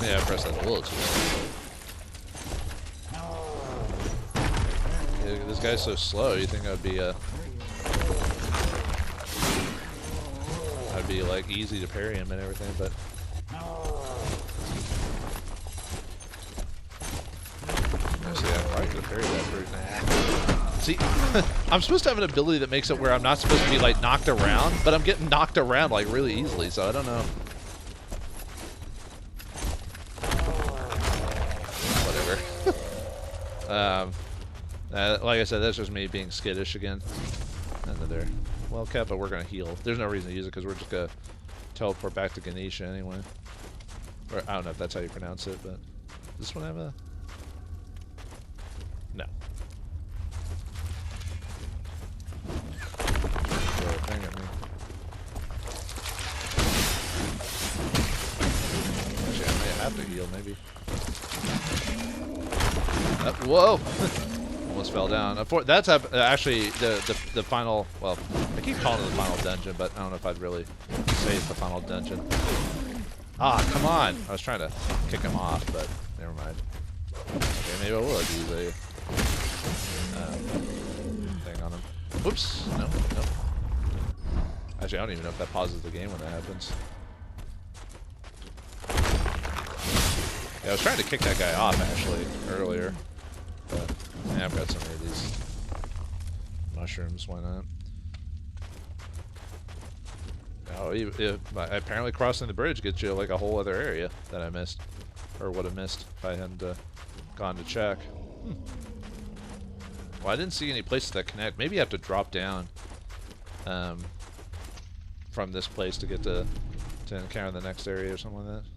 Yeah, I pressed that a little too late. Yeah, this guy's so slow, you think I'd be like easy to parry him and everything, but see, I probably could have parried that brute. See, I'm supposed to have an ability that makes it where I'm not supposed to be like knocked around, but I'm getting knocked around like really easily, so I don't know. Like I said, that's just me being skittish again. Another. Well, Kappa, we're gonna heal. There's no reason to use it because we're just gonna teleport back to Ganesha anyway. Or I don't know if that's how you pronounce it, but does this one have a? No. Throw a thing at me. Actually, I may have to maybe. Whoa! Almost fell down. That's actually the final. Well, I keep calling it the final dungeon, but I don't know if I'd really say it's the final dungeon. Ah, come on! I was trying to kick him off, but never mind. Okay, maybe I will use a thing on him. Whoops! No, no. Actually, I don't even know if that pauses the game when that happens. Yeah, I was trying to kick that guy off actually earlier, but yeah, I've got some of these mushrooms. Why not? Oh, apparently crossing the bridge gets you like a whole other area that I missed, or would have missed if I hadn't gone to check. Well, I didn't see any places that connect. Maybe you have to drop down from this place to get to encounter the next area or something like that.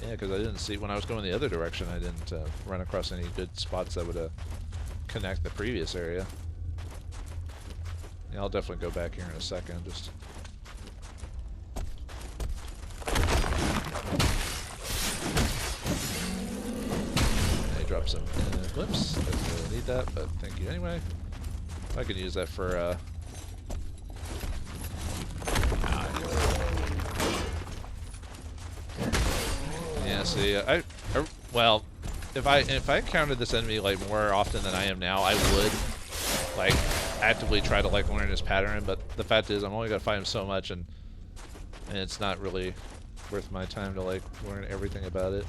Yeah, because I didn't see, when I was going the other direction, I didn't run across any good spots that would connect the previous area. Yeah, I'll definitely go back here in a second. Just I dropped some clips. Doesn't really need that, but thank you anyway. I could use that for yeah, see, well, if I encountered this enemy like more often than I am now, I would like actively try to like learn his pattern. But the fact is, I'm only gonna fight him so much, and it's not really worth my time to like learn everything about it.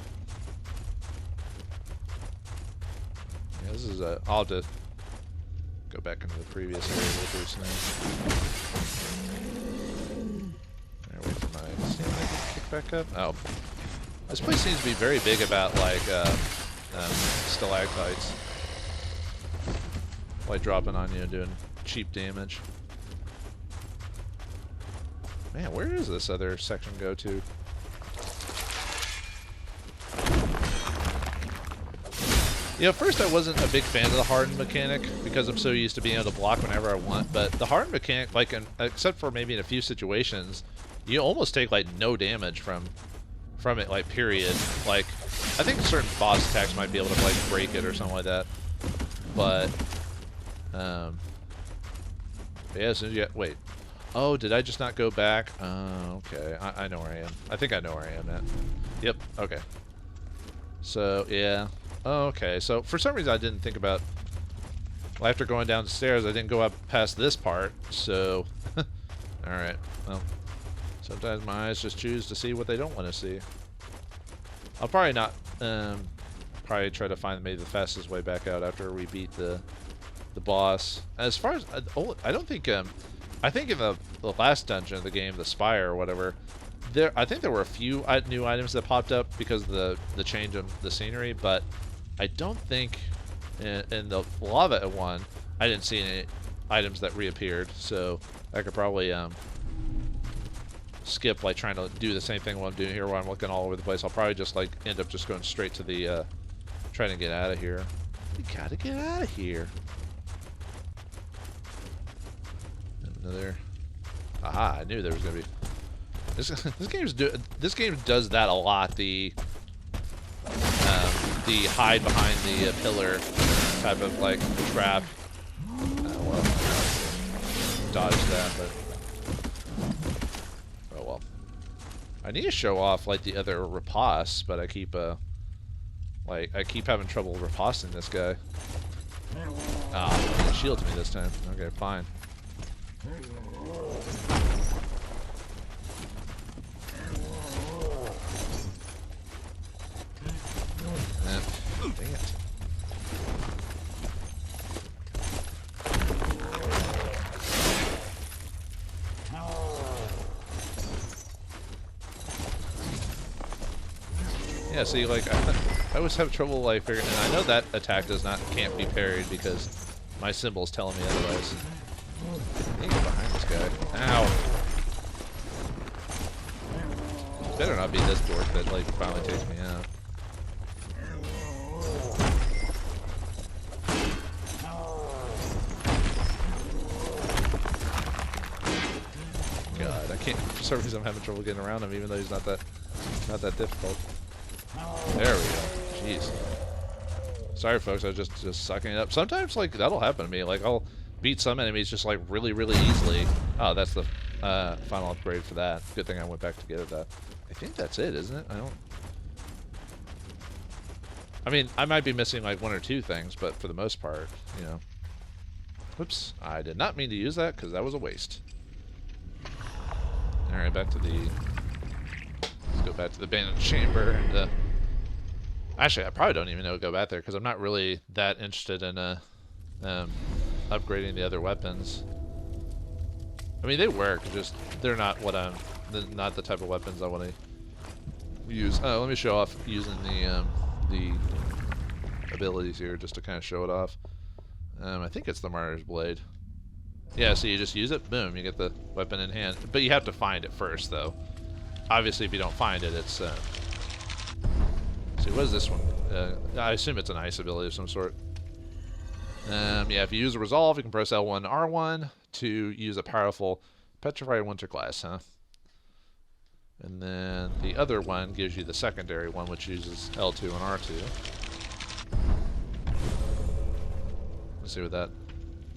Yeah, this is I'll have to go back into the previous area with this now. Wait for my stamina to kick back up. Oh. This place seems to be very big about like stalactites, like dropping on you and doing cheap damage. Man, where does this other section go to? You know, at first I wasn't a big fan of the hardened mechanic because I'm so used to being able to block whenever I want. But the hardened mechanic, like, except for maybe in a few situations, you almost take like no damage from it, like, period. Like, I think certain boss attacks might be able to like break it or something like that. But yeah, as soon as you wait. Oh, did I just not go back? Okay. I know where I am. I think I know where I am at. Yep. Okay. So yeah. Oh, okay. So for some reason I didn't think about. Well, after going down the stairs, I didn't go up past this part. So, all right. Well. Sometimes my eyes just choose to see what they don't want to see. I'll probably not, probably try to find maybe the fastest way back out after we beat the boss. As far as, I don't think, I think in the last dungeon of the game, the Spire or whatever, I think there were a few new items that popped up because of the change of the scenery, but I don't think in the lava one, I didn't see any items that reappeared, so I could probably, skip like trying to do the same thing while I'm doing here where I'm looking all over the place. I'll probably just like end up just going straight to the trying to get out of here. We gotta get out of here. Another. Aha! I knew there was gonna be. This game does that a lot. The hide behind the pillar type of like trap. Well, dodge that, but. I need to show off like the other ripoffs, but I keep having trouble ripossing this guy. Ah, he shields me this time. Okay, fine. Dang it. Yeah, see, like, I always have trouble, like, figuring, and I know that attack can't be parried because my symbol's telling me otherwise. I need to get behind this guy. Ow! It better not be this dork that, like, finally takes me out. God, I can't, for some reason I'm having trouble getting around him even though he's not that difficult. There we go. Jeez. Sorry, folks. I was just sucking it up. Sometimes, like, that'll happen to me. Like, I'll beat some enemies just, like, really, really easily. Oh, that's the final upgrade for that. Good thing I went back to get that. I think that's it, isn't it? I mean, I might be missing, like, one or two things, but for the most part, you know. Whoops. I did not mean to use that, because that was a waste. Alright, back to the... Let's go back to the abandoned chamber and, actually, I probably don't even know to go back there because I'm not really that interested in upgrading the other weapons. I mean, they work, just they're not what not the type of weapons I want to use. Let me show off using the abilities here just to kind of show it off. I think it's the Martyr's Blade. Yeah, so you just use it, boom, you get the weapon in hand. But you have to find it first, though. Obviously, if you don't find it, it's... see, what is this one? I assume it's an ice ability of some sort. Yeah, if you use a resolve, you can press L1 R1 to use a powerful petrified winter glass, huh? And then the other one gives you the secondary one, which uses L2 and R2. Let's see what that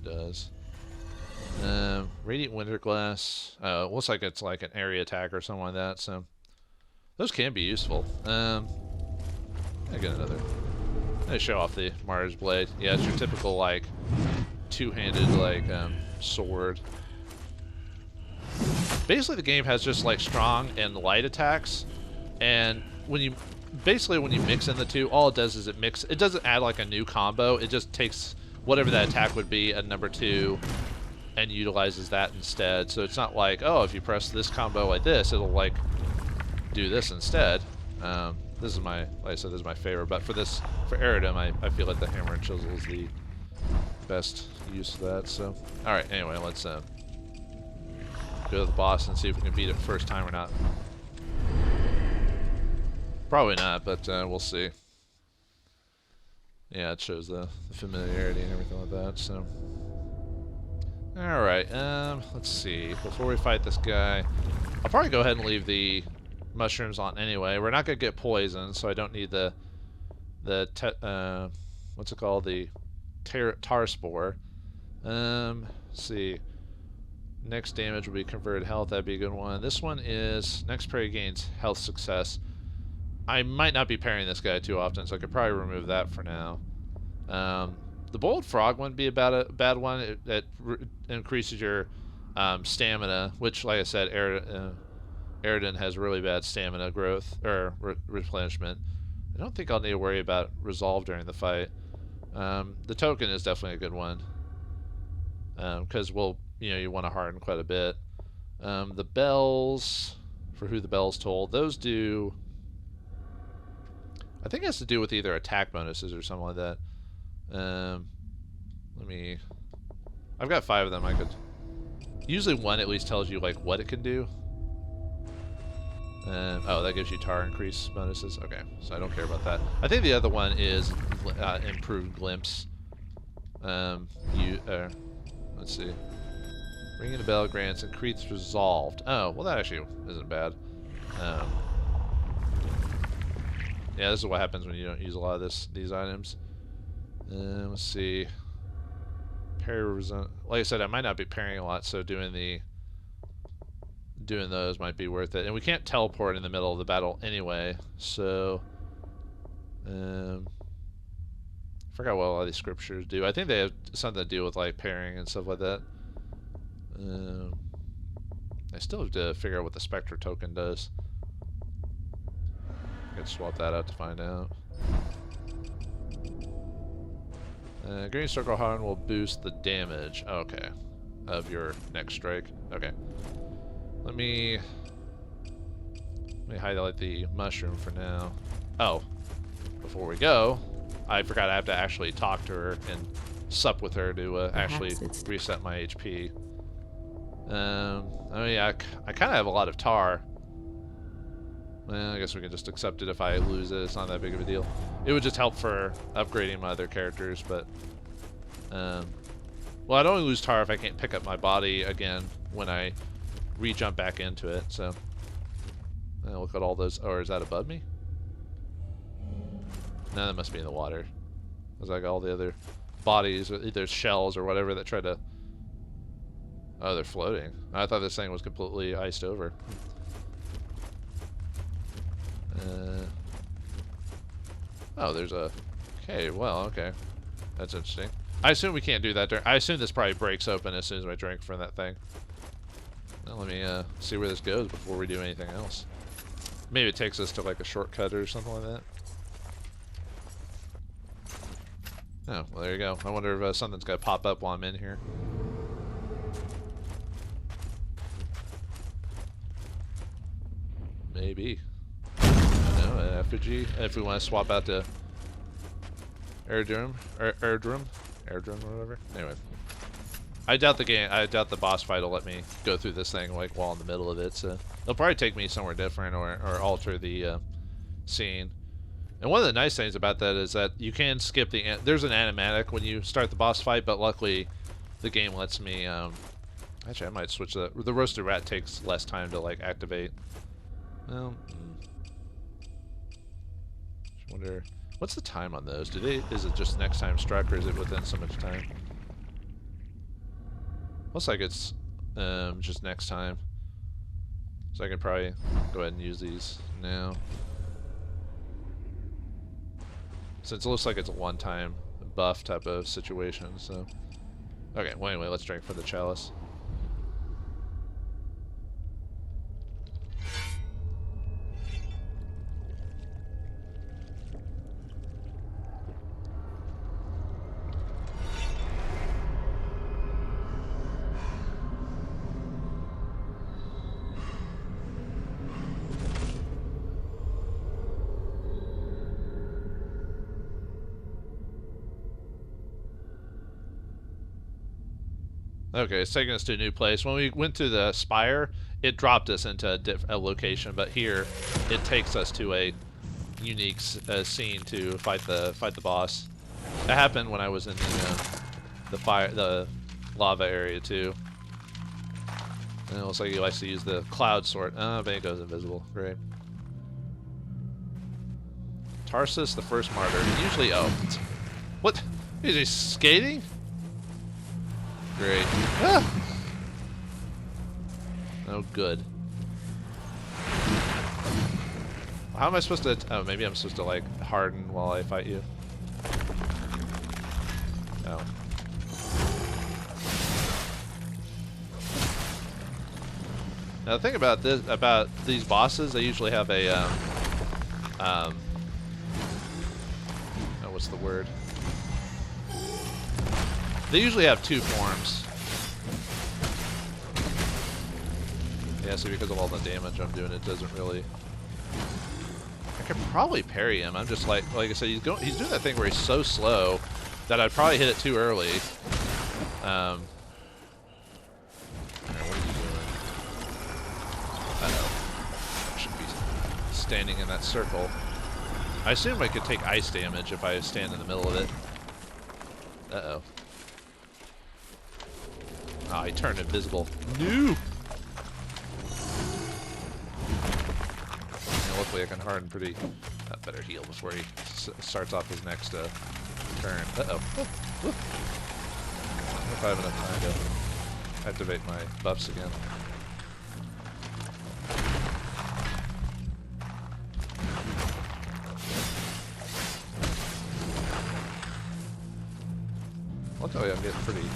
does. Radiant winter glass. Looks like it's like an area attack or something like that. So those can be useful. I get another. I show off the Martyr's Blade. Yeah, it's your typical like two-handed like sword. Basically, the game has just like strong and light attacks, and when you mix in the two, all it does is it doesn't add like a new combo. It just takes whatever that attack would be at number 2 and utilizes that instead. So it's not like, oh, if you press this combo like this, it'll like do this instead. This is my, like I said, this is my favorite. But for Eridum, I feel like the hammer and chisel is the best use of that. So, all right. Anyway, let's go to the boss and see if we can beat it first time or not. Probably not, but we'll see. Yeah, it shows the familiarity and everything like that. So, all right. Let's see. Before we fight this guy, I'll probably go ahead and leave the mushrooms on anyway. We're not gonna get poisoned, so I don't need the what's it called, the tar spore. Let's see. Next damage will be converted health. That'd be a good one. This one is next parry gains health success. I might not be parrying this guy too often, so I could probably remove that for now. The boiled frog wouldn't be a bad one. It increases your stamina, which, like I said, Eridum has really bad stamina growth or replenishment. I don't think I'll need to worry about resolve during the fight. The token is definitely a good one because you want to harden quite a bit. The bells, for who the bells toll, those do. I think it has to do with either attack bonuses or something like that. I've got 5 of them. I could. Usually one at least tells you like what it can do. Oh, that gives you tar increase bonuses. Okay, so I don't care about that. I think the other one is improved glimpse. Let's see. Ringing the bell grants increased resolved. Oh, well that actually isn't bad. Yeah, this is what happens when you don't use a lot of these items. Let's see. Parry, like I said, I might not be parrying a lot, so doing those might be worth it. And we can't teleport in the middle of the battle anyway, so I forgot what all these scriptures do. I think they have something to do with like parrying and stuff like that. I still have to figure out what the Spectre token does. I can swap that out to find out. Green circle horn will boost the damage. Okay, of your next strike. Okay. Let me highlight the mushroom for now. Oh, before we go, I forgot I have to actually talk to her and sup with her to actually reset my HP. I mean, I kind of have a lot of tar. Well, I guess we can just accept it if I lose it. It's not that big of a deal. It would just help for upgrading my other characters, but well, I'd only lose tar if I can't pick up my body again when I re-jump back into it. So look at all those. Or is that above me? No, that must be in the water. There's like all the other bodies, or either shells or whatever that try to... Oh, they're floating. I thought this thing was completely iced over. Oh, there's a... Okay, well, okay. That's interesting. I assume we can't do that. I assume this probably breaks open as soon as I drink from that thing. Well, let me see where this goes before we do anything else. Maybe it takes us to like a shortcut or something like that. Oh, well, there you go. I wonder if something's going to pop up while I'm in here. Maybe. No, an effigy. If we want to swap out to airdrome or whatever. Anyway, I doubt the boss fight will let me go through this thing like while in the middle of it. So it'll probably take me somewhere different or alter the scene. And one of the nice things about that is that you can skip there's an animatic when you start the boss fight, but luckily the game lets me. Actually, I might switch the roasted rat takes less time to like activate. Well, I wonder what's the time on those. Is it just next time struck, or is it within so much time? Looks like it's just next time. So I can probably go ahead and use these now. Since it looks like it's a one-time buff type of situation, so... Okay, well anyway, let's drink from the chalice. Okay, it's taking us to a new place. When we went to the spire, it dropped us into a location, but here it takes us to a unique scene to fight the boss. That happened when I was in the lava area too. And it looks like he likes to use the cloud sword. Oh, but it goes invisible. Great. Tarsus, the first martyr. Usually, oh, what? Is he skating? Great. Ah! Oh, good. How am I supposed to... Oh, maybe I'm supposed to, like, harden while I fight you. Oh. Now, the thing about these bosses, they usually have a, oh, what's the word? They usually have two forms. Yeah, so because of all the damage I'm doing, it doesn't really... I could probably parry him. I'm just like I said, he's doing that thing where he's so slow that I'd probably hit it too early. Alright, what are you doing? Uh-oh. I shouldn't be standing in that circle. I assume I could take ice damage if I stand in the middle of it. Uh-oh. Ah, he turned invisible. No! And luckily I can harden pretty... better heal before he starts off his next turn. Uh-oh. I wonder if I have enough time to activate my buffs again. Luckily I'm getting pretty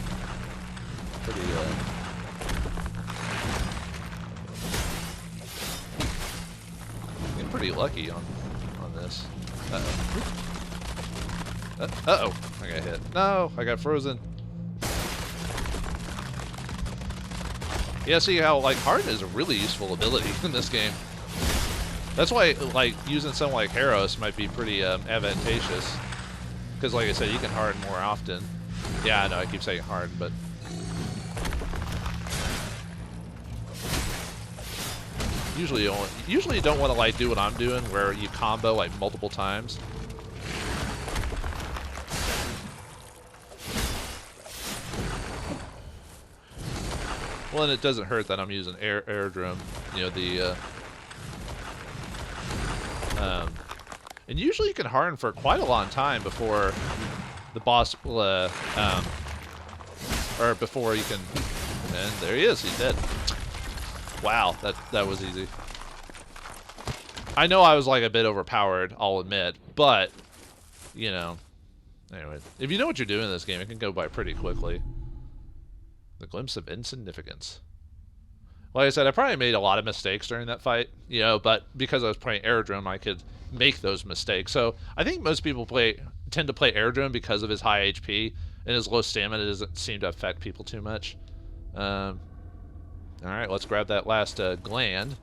getting pretty lucky on this. Uh-oh. Uh-oh. I got hit. No, I got frozen. Yeah, see how, like, Harden is a really useful ability in this game. That's why, like, using something like Harros might be pretty advantageous. Because, like I said, you can harden more often. Yeah, I know, I keep saying harden, but... Usually you don't want to, like, do what I'm doing, where you combo, like, multiple times. Well, and it doesn't hurt that I'm using airdrome. You know, the... And usually you can harden for quite a long time before the boss will, or before you can, and there he is, he's dead. Wow, that was easy. I know I was like a bit overpowered, I'll admit, but, you know, anyway, if you know what you're doing in this game, it can go by pretty quickly. The glimpse of insignificance. Like I said, I probably made a lot of mistakes during that fight, you know, but because I was playing Aerodrome, I could make those mistakes. So I think most people tend to play Aerodrome because of his high HP and his low stamina doesn't seem to affect people too much. All right, let's grab that last gland,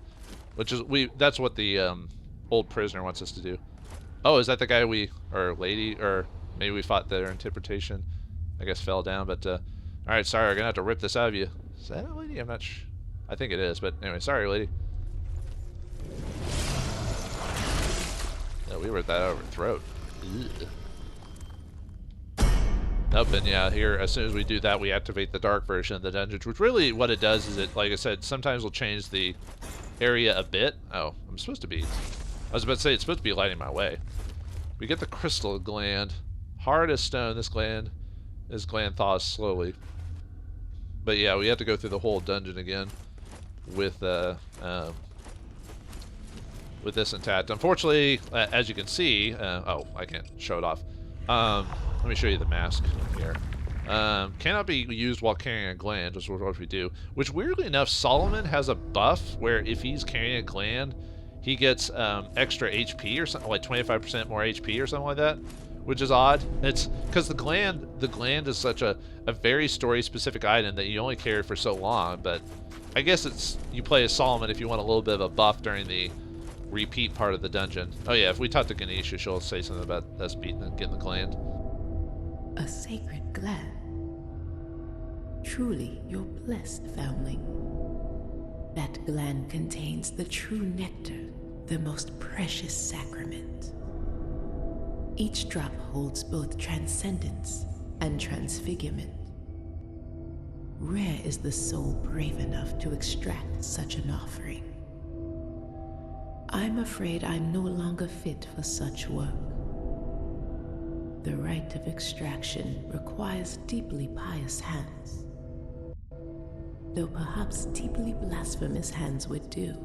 which is that's what the old prisoner wants us to do. Oh, is that the guy or lady, or maybe we fought their interpretation? I guess fell down, but all right, sorry, we're gonna have to rip this out of you. Is that a lady? I'm not sure. I think it is, but anyway, sorry, lady. Yeah, we ripped that out of her throat. Nope, and yeah, here, as soon as we do that, we activate the dark version of the dungeons, which really what it does is it, like I said, sometimes will change the area a bit. Oh, I'm supposed to be, I was about to say it's supposed to be lighting my way. We get the crystal gland. Hard as stone, this gland thaws slowly. But yeah, we have to go through the whole dungeon again with this intact. Unfortunately, as you can see, oh, I can't show it off. Let me show you the mask here. Cannot be used while carrying a gland, just what we do. Which, weirdly enough, Solomon has a buff where if he's carrying a gland, he gets extra HP or something, like 25% more HP or something like that, which is odd. It's because the gland is such a very story-specific item that you only carry for so long. But I guess you play as Solomon if you want a little bit of a buff during the repeat part of the dungeon. Oh yeah, if we talk to Ganesha, she'll say something about us getting the gland. A sacred gland. Truly, you're blessed, foundling. That gland contains the true nectar, the most precious sacrament. Each drop holds both transcendence and transfigurement. Rare is the soul brave enough to extract such an offering. I'm afraid I'm no longer fit for such work. The rite of extraction requires deeply pious hands, though perhaps deeply blasphemous hands would do.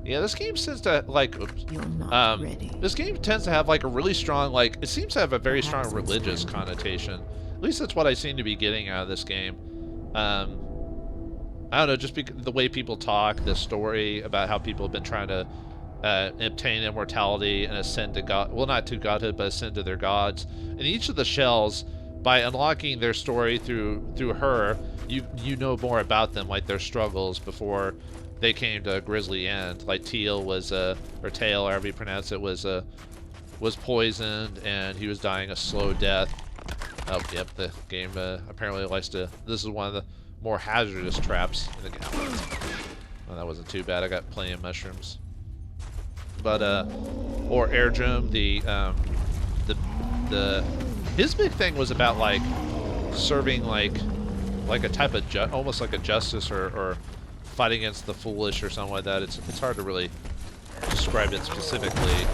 Yeah, this game seems to like. Oops. You're not ready. This game tends to have like a really strong, like it seems to have a very Perhaps strong religious it's connotation. At least that's what I seem to be getting out of this game. I don't know, just the way people talk, the story about how people have been trying to obtain immortality and ascend to God. Well, not to godhood, but ascend to their gods. And each of the shells, by unlocking their story through her, you know more about them, like their struggles before they came to a grisly end. Like Teal was, or Tail, however you pronounce it, was poisoned and he was dying a slow death. Oh, yep, the game apparently likes to. This is one of the more hazardous traps in the game. Well, that wasn't too bad. I got plenty of mushrooms. But or Airdrome, his big thing was about like serving like a type of almost like a justice or fight against the foolish or something like that. It's hard to really describe it specifically.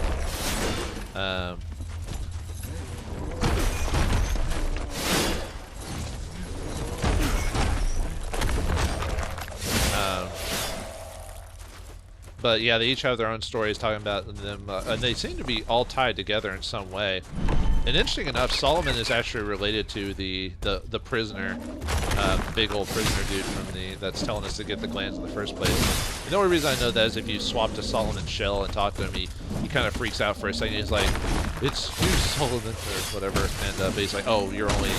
But yeah, they each have their own stories talking about them, and they seem to be all tied together in some way. And interesting enough, Solomon is actually related to the prisoner, big old prisoner dude from that's telling us to get the glands in the first place. The only reason I know that is if you swap to Solomon's shell and talk to him, he kind of freaks out for a second. He's like, "It's you, Solomon," or whatever, and but he's like, "Oh, you're only."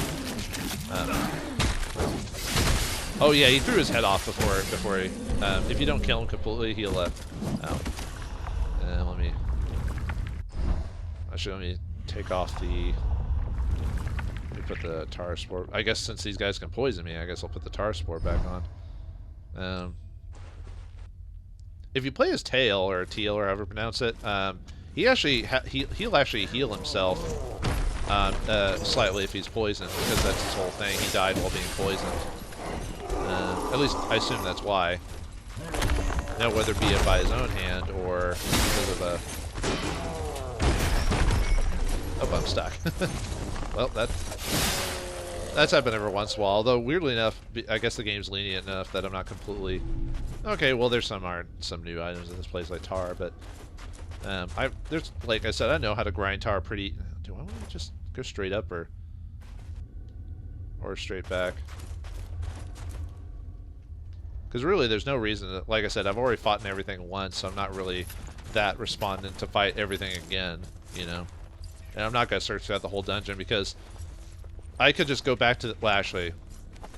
Oh yeah, he threw his head off before he. If you don't kill him completely, he'll. Let me. Let me take off the. Let me put the tar spore. I guess since these guys can poison me, I guess I'll put the tar spore back on. If you play his Tail or Teal or however you pronounce it, he actually he'll actually heal himself slightly if he's poisoned, because that's his whole thing. He died while being poisoned. At least I assume that's why. Now, whether it be by his own hand or because of Oh, I'm stuck. Well, that's happened every once in a while. Although weirdly enough, I guess the game's lenient enough that I'm not completely. Okay, well, there's some new items in this place like tar, but there's, like I said, I know how to grind tar pretty. Do I want to just go straight up or straight back? Because really, there's no reason to, like I said, I've already fought in everything once, so I'm not really that respondent to fight everything again, you know? And I'm not going to search out the whole dungeon because I could just go back to the, well, actually,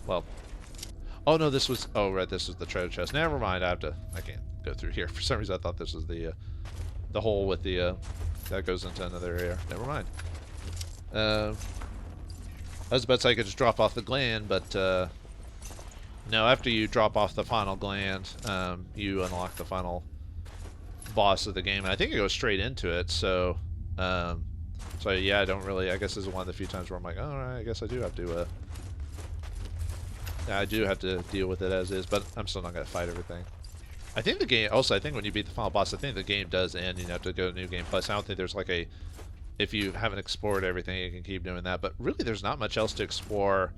well, oh no, this was, oh right, this was the treasure chest. Never mind, I can't go through here. For some reason I thought this was the hole with the, that goes into another area. Never mind. I was about to say I could just drop off the gland, but, no, after you drop off the final gland, you unlock the final boss of the game, and I think it goes straight into it, so, so yeah, I don't really, I guess this is one of the few times where I'm like, oh, all right, I guess I do have to deal with it as is, but I'm still not going to fight everything. I think the game, also, I think when you beat the final boss, I think the game does end, and you have to go to New Game Plus. I don't think there's like a, if you haven't explored everything, you can keep doing that, but really there's not much else to explore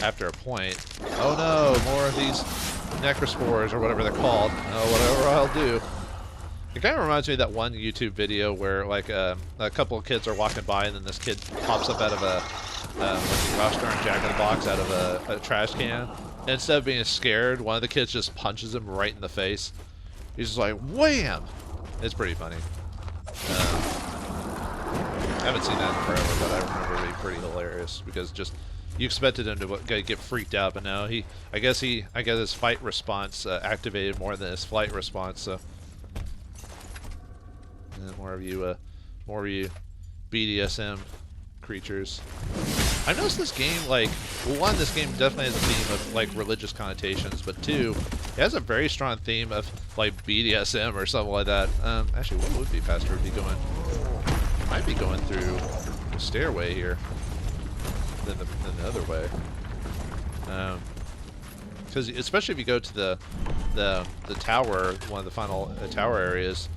after a point. Oh no, more of these necrospores or whatever they're called. Oh, whatever I'll do. It kind of reminds me of that one YouTube video where like a couple of kids are walking by and then this kid pops up out of a gosh darn jack-in-the-box out of a trash can. And instead of being scared, one of the kids just punches him right in the face. He's just like, wham! It's pretty funny. I haven't seen that in forever, but I remember it being pretty hilarious because just you expected him to get freaked out, but no, I guess his fight response activated more than his flight response. So, and more of you BDSM creatures. I've noticed this game, like, well, one, this game definitely has a theme of like religious connotations, but two, it has a very strong theme of like BDSM or something like that. Actually, what would be faster? Would be going, might be going through the stairway here. Than the other way, because especially if you go to the tower, one of the final tower areas,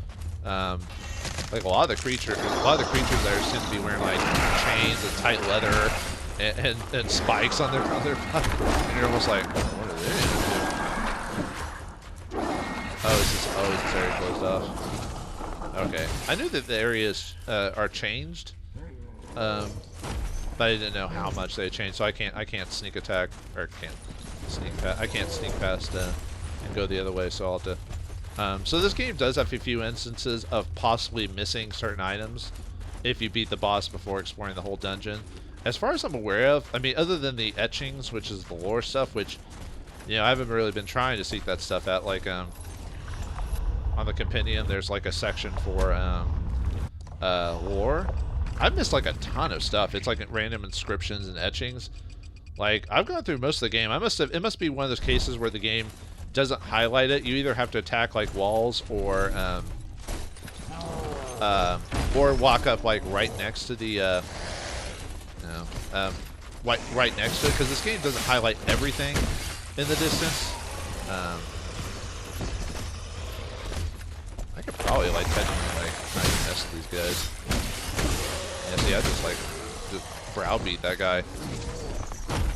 like a lot of the creatures there seem to be wearing like chains and tight leather and spikes on their body, and you're almost like, what are they into? Oh, is this area closed off? Okay, I knew that the areas are changed. But I didn't know how much they changed, so I can't sneak attack, or I can't sneak past and go the other way, so I'll have to. So this game does have a few instances of possibly missing certain items if you beat the boss before exploring the whole dungeon. As far as I'm aware of, I mean, other than the etchings, which is the lore stuff, which, you know, I haven't really been trying to seek that stuff out. Like on the compendium, there's like a section for lore. I've missed like a ton of stuff. It's like random inscriptions and etchings. Like, I've gone through most of the game. It must be one of those cases where the game doesn't highlight it. You either have to attack like walls or walk up like right next to the right next to it, because this game doesn't highlight everything in the distance. I could probably like technically like not mess with these guys. Yeah, see, I just browbeat that guy.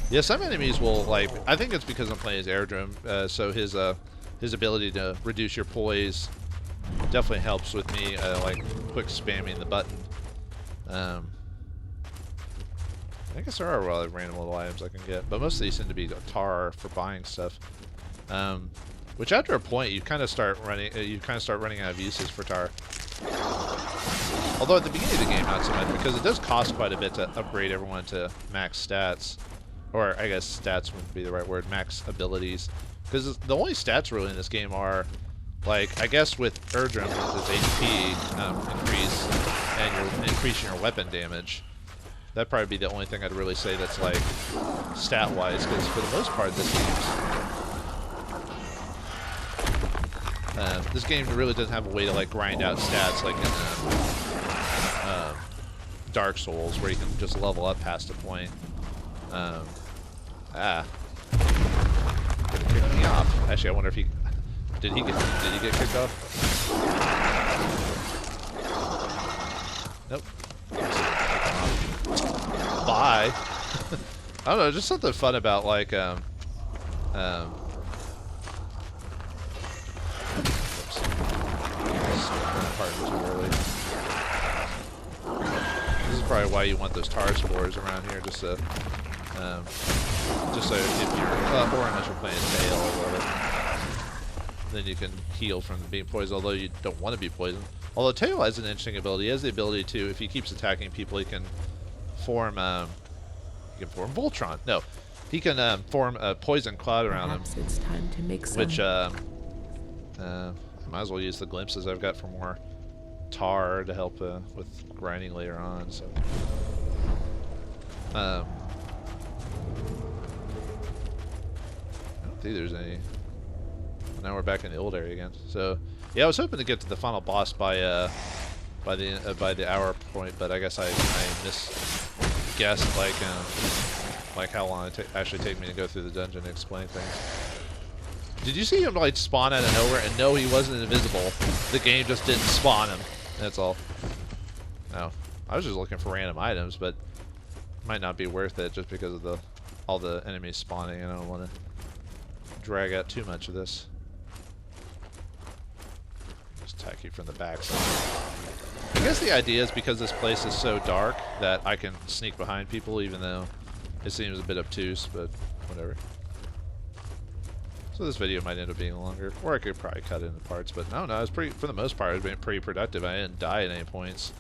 Yeah, some enemies will, like, I think it's because I'm playing as Airdrum, so his ability to reduce your poise definitely helps with me, like, quick spamming the button. I guess there are a lot of random little items I can get, but most of these seem to be tar for buying stuff. Which after a point, you kind of start running out of uses for tar. Although at the beginning of the game, not so much, because it does cost quite a bit to upgrade everyone to max stats. Or, I guess stats wouldn't be the right word, max abilities. Because the only stats really in this game are, like, I guess with Erdrum, with its HP increase, and you're increasing your weapon damage. That'd probably be the only thing I'd really say that's, like, stat-wise, because for the most part, this game really doesn't have a way to, like, grind out stats like in Dark Souls, where you can just level up past a point. Gonna kick me off. Actually, I wonder if he did he get kicked off? Nope. buy. I don't know, just something fun about like oops. Pardon too early. This is probably why you want those tar spores around here, just so if you're or unless you're playing tail or whatever, then you can heal from being poisoned. Although you don't want to be poisoned. Although tail has an interesting ability. He has the ability to, if he keeps attacking people, he can form Voltron. No, he can form a poison cloud around Perhaps him. it's time to make some. Which I might as well use the glimpses I've got for more tar to help with grinding later on. So, I don't think there's any. Now we're back in the old area again. So, yeah, I was hoping to get to the final boss by the hour point, but I guess I misguessed like how long it actually take me to go through the dungeon and explain things. Did you see him like spawn out of nowhere? And no, he wasn't invisible. The game just didn't spawn him. That's all. No, I was just looking for random items, but it might not be worth it just because of all the enemies spawning. I don't want to drag out too much of this. Just attack you from the back side. I guess the idea is because this place is so dark that I can sneak behind people, even though it seems a bit obtuse, but whatever. So this video might end up being longer, or I could probably cut it into parts, but no, it's pretty, for the most part, it's been pretty productive. I didn't die at any points.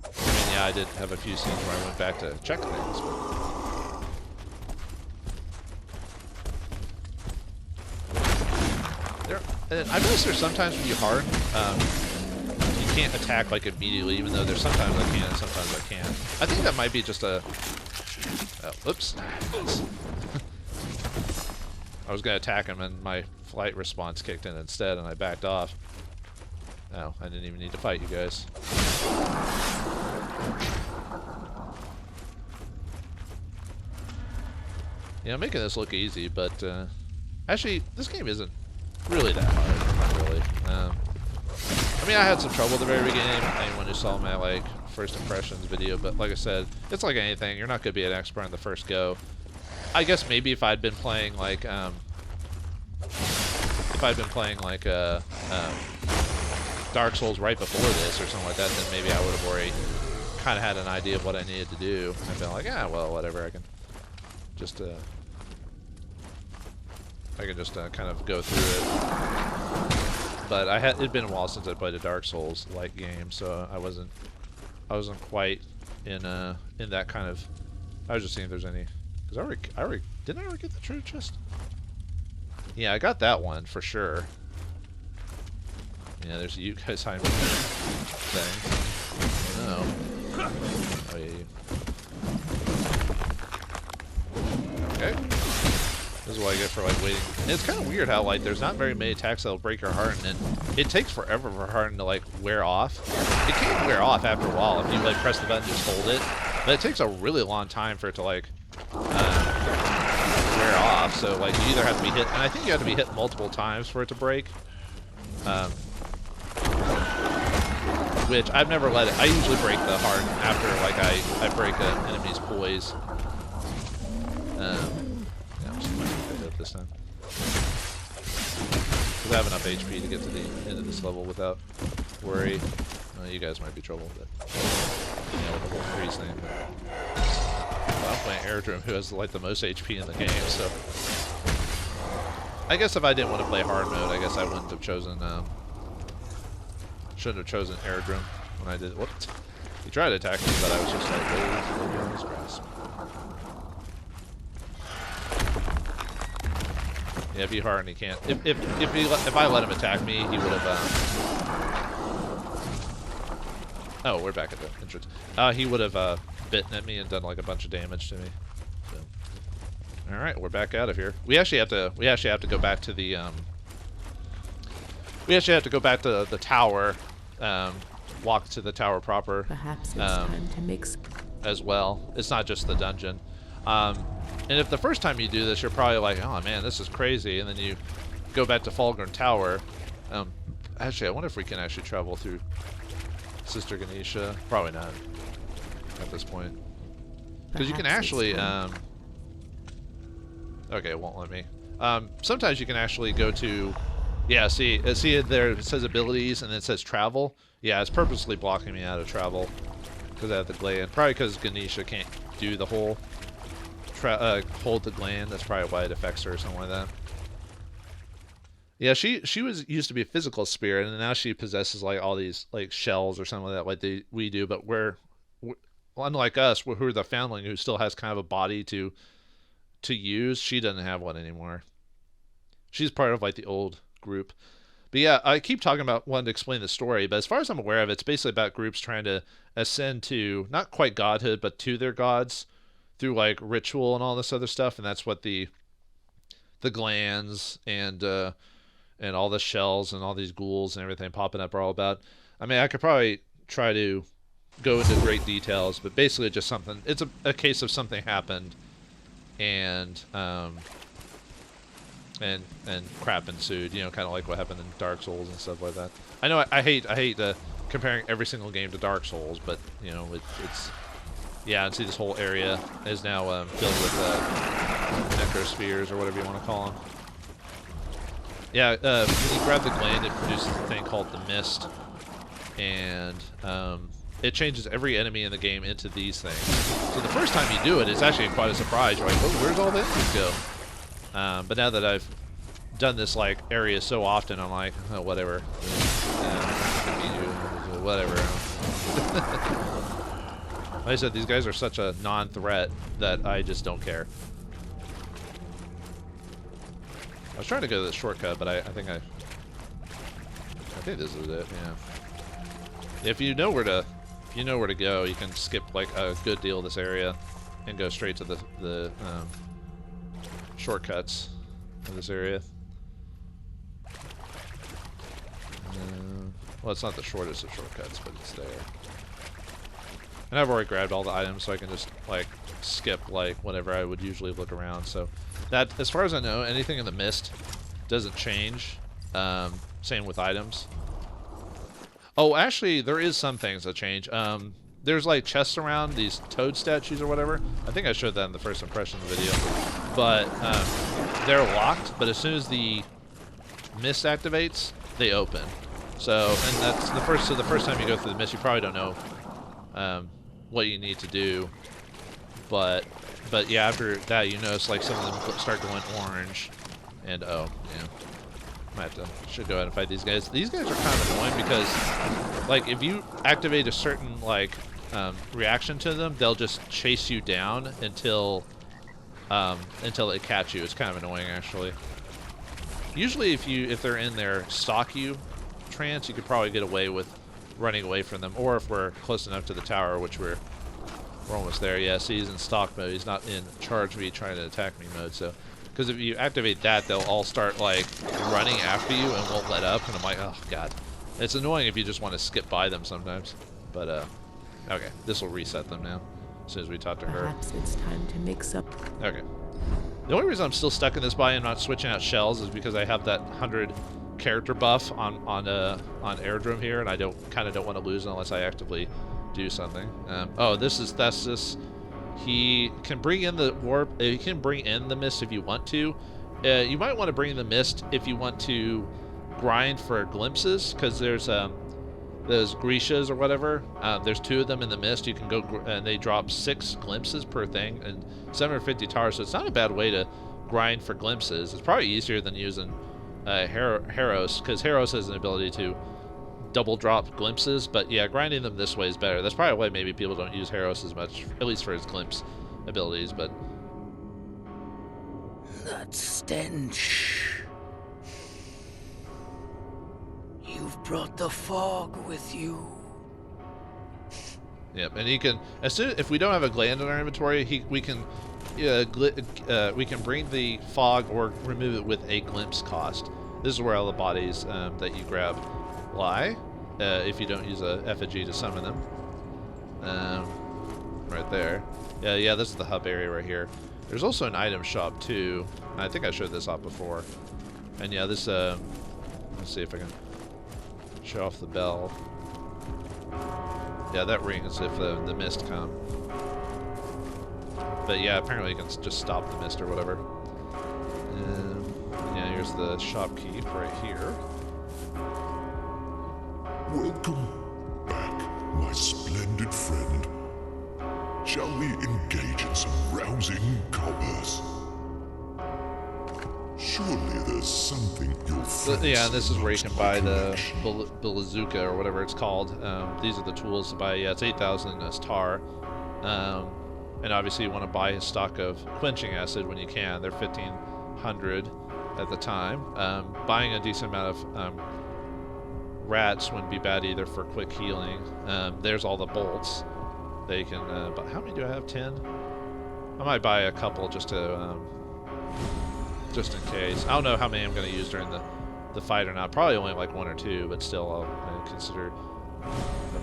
I mean, yeah, I did have a few scenes where I went back to check things, but I noticed there's sometimes when you hard, you can't attack like immediately, even though there's sometimes I can and sometimes I can't. I think that might be just a... oops. I was going to attack him and my flight response kicked in instead and I backed off. No, I didn't even need to fight you guys. Yeah, I'm making this look easy, but actually, this game isn't really that hard. Not really. I mean, I had some trouble at the very beginning. Anyone who saw my like first impressions video, but like I said, it's like anything. You're not going to be an expert on the first go. I guess maybe if I'd been playing like Dark Souls right before this or something like that, then maybe I would have already kind of had an idea of what I needed to do. I've been like, yeah, well, whatever. I can just kind of go through it. But it'd been a while since I played a Dark Souls like game, so I wasn't quite in that kind of. I was just seeing if there's any. Cause didn't I already get the treasure chest? Yeah, I got that one for sure. Yeah, there's you guys hiding thing. No. Oh yeah, you. Okay. This is what I get for like waiting. And it's kind of weird how like there's not very many attacks that'll break your harden, and it takes forever for harden to like wear off. It can wear off after a while if you like press the button and just hold it, but it takes a really long time for it to like wear off. So like you either have to be hit, and I think you have to be hit multiple times for it to break. Which I've never let it. I usually break the harden after like I break an enemy's poise. Yeah, I'm just going to hit it this time. Because I have enough HP to get to the end of this level without worry. You guys might be trouble, but yeah, with the whole freeze thing. But, well, I'm playing Airdrum, who has like the most HP in the game, so I guess if I didn't want to play hard mode, I guess I wouldn't have chosen. Shouldn't have chosen Airdrum when I did. Whoops! He tried to attack me, but I was just like, wait on his grasp. Yeah, if he hard and he can't. If I let him attack me, he would have. Oh, we're back at the entrance. He would have bitten at me and done like a bunch of damage to me. So. All right, we're back out of here. We actually have to go back to the. We actually have to go back to the tower. Walk to the tower proper. Perhaps it's time to mix. As well. It's not just the dungeon. And if the first time you do this, you're probably like, oh man, this is crazy. And then you go back to Vauldemare Tower. Actually, I wonder if we can actually travel through Sister Ganesha. Probably not at this point. Because you can Perhaps actually, it's one. okay, it won't let me. Sometimes you can actually go to, yeah, see it there, it says abilities, and it says travel. Yeah, it's purposely blocking me out of travel, because I have the gland. Probably because Ganesha can't do the whole, hold the gland, that's probably why it affects her or something like that. Yeah, she used to be a physical spirit, and now she possesses like all these like shells or something like that, like we do. But we're unlike us, who are the foundling, who still has kind of a body to use. She doesn't have one anymore. She's part of like the old group. But yeah, I keep talking about wanting to explain the story, but as far as I'm aware of, it's basically about groups trying to ascend to not quite godhood, but to their gods through like ritual and all this other stuff, and that's what the glands and all the shells and all these ghouls and everything popping up are all about. I mean, I could probably try to go into great details, but basically just something. It's a case of something happened, and crap ensued. You know, kind of like what happened in Dark Souls and stuff like that. I know I hate comparing every single game to Dark Souls, but you know it's yeah. And see, this whole area is now filled with necrospheres or whatever you want to call them. Yeah, when you grab the gland, it produces a thing called the mist, and it changes every enemy in the game into these things. So the first time you do it, it's actually quite a surprise. You're like, oh, where's all the enemies go? But now that I've done this like area so often, I'm like, oh, whatever. Whatever. Like I said, these guys are such a non-threat that I just don't care. I was trying to go to the shortcut, but I think this is it. Yeah. If you know where to go, you can skip like a good deal of this area and go straight to the shortcuts of this area. Well, it's not the shortest of shortcuts, but it's there. And I've already grabbed all the items, so I can just like skip like whatever I would usually look around. So that, as far as I know, anything in the mist doesn't change. Same with items. Oh, actually, there is some things that change. There's like chests around these toad statues or whatever. I think I showed that in the first impression of the video. But they're locked, but as soon as the mist activates, they open. So, and that's the first time you go through the mist, you probably don't know what you need to do. But yeah, after that, you notice like some of them start going orange, and oh, yeah. Should go ahead and fight these guys. These guys are kind of annoying because, like, if you activate a certain like reaction to them, they'll just chase you down until they catch you. It's kind of annoying, actually. Usually, if they're in their stalk you trance, you could probably get away with running away from them, or if we're close enough to the tower, which we're almost there. Yeah, see, he's in stalk mode. He's not in charge me, trying to attack me mode. So. Because if you activate that, they'll all start like running after you and won't let up, and I'm like, oh god, it's annoying if you just want to skip by them sometimes. But okay, this will reset them now as soon as we talk to her. Perhaps it's time to mix up. Okay. The only reason I'm still stuck in this biome and not switching out shells is because I have that 100 character buff on Airdrome here, and I kind of don't want to lose it unless I actively do something. Oh, that's this. He can bring in the warp. He can bring in the mist if you want to. You might want to bring in the mist if you want to grind for glimpses, because there's those Grishas or whatever. There's 2 of them in the mist. You can go and they drop 6 glimpses per thing and 750 tars. So it's not a bad way to grind for glimpses. It's probably easier than using Heros, because Heros has an ability to double drop glimpses, but yeah, grinding them this way is better. That's probably why maybe people don't use Heros as much, at least for his glimpse abilities, but... That stench. You've brought the fog with you. Yep, and he can, if we don't have a gland in our inventory, we can bring the fog or remove it with a glimpse cost. This is where all the bodies that you grab lie, if you don't use a effigy to summon them. Right there. Yeah, this is the hub area right here. There's also an item shop too. I think I showed this off before. And yeah, this let's see if I can show off the bell. Yeah, that rings if the mist come. But yeah, apparently you can just stop the mist or whatever. Yeah, here's the shopkeep right here. Welcome back, my splendid friend. Shall we engage in some rousing commerce? Surely there's something you'll find. Yeah, and this is where you can buy the bazooka or whatever it's called. These are the tools to buy. Yeah, it's 8,000 as tar. And obviously you want to buy a stock of quenching acid when you can. They're 1,500 at the time. Buying a decent amount of rats wouldn't be bad either for quick healing. There's all the bolts. They can, but how many do I have? 10? I might buy a couple just to, just in case. I don't know how many I'm going to use during the fight or not. Probably only like 1 or 2, but still I'll consider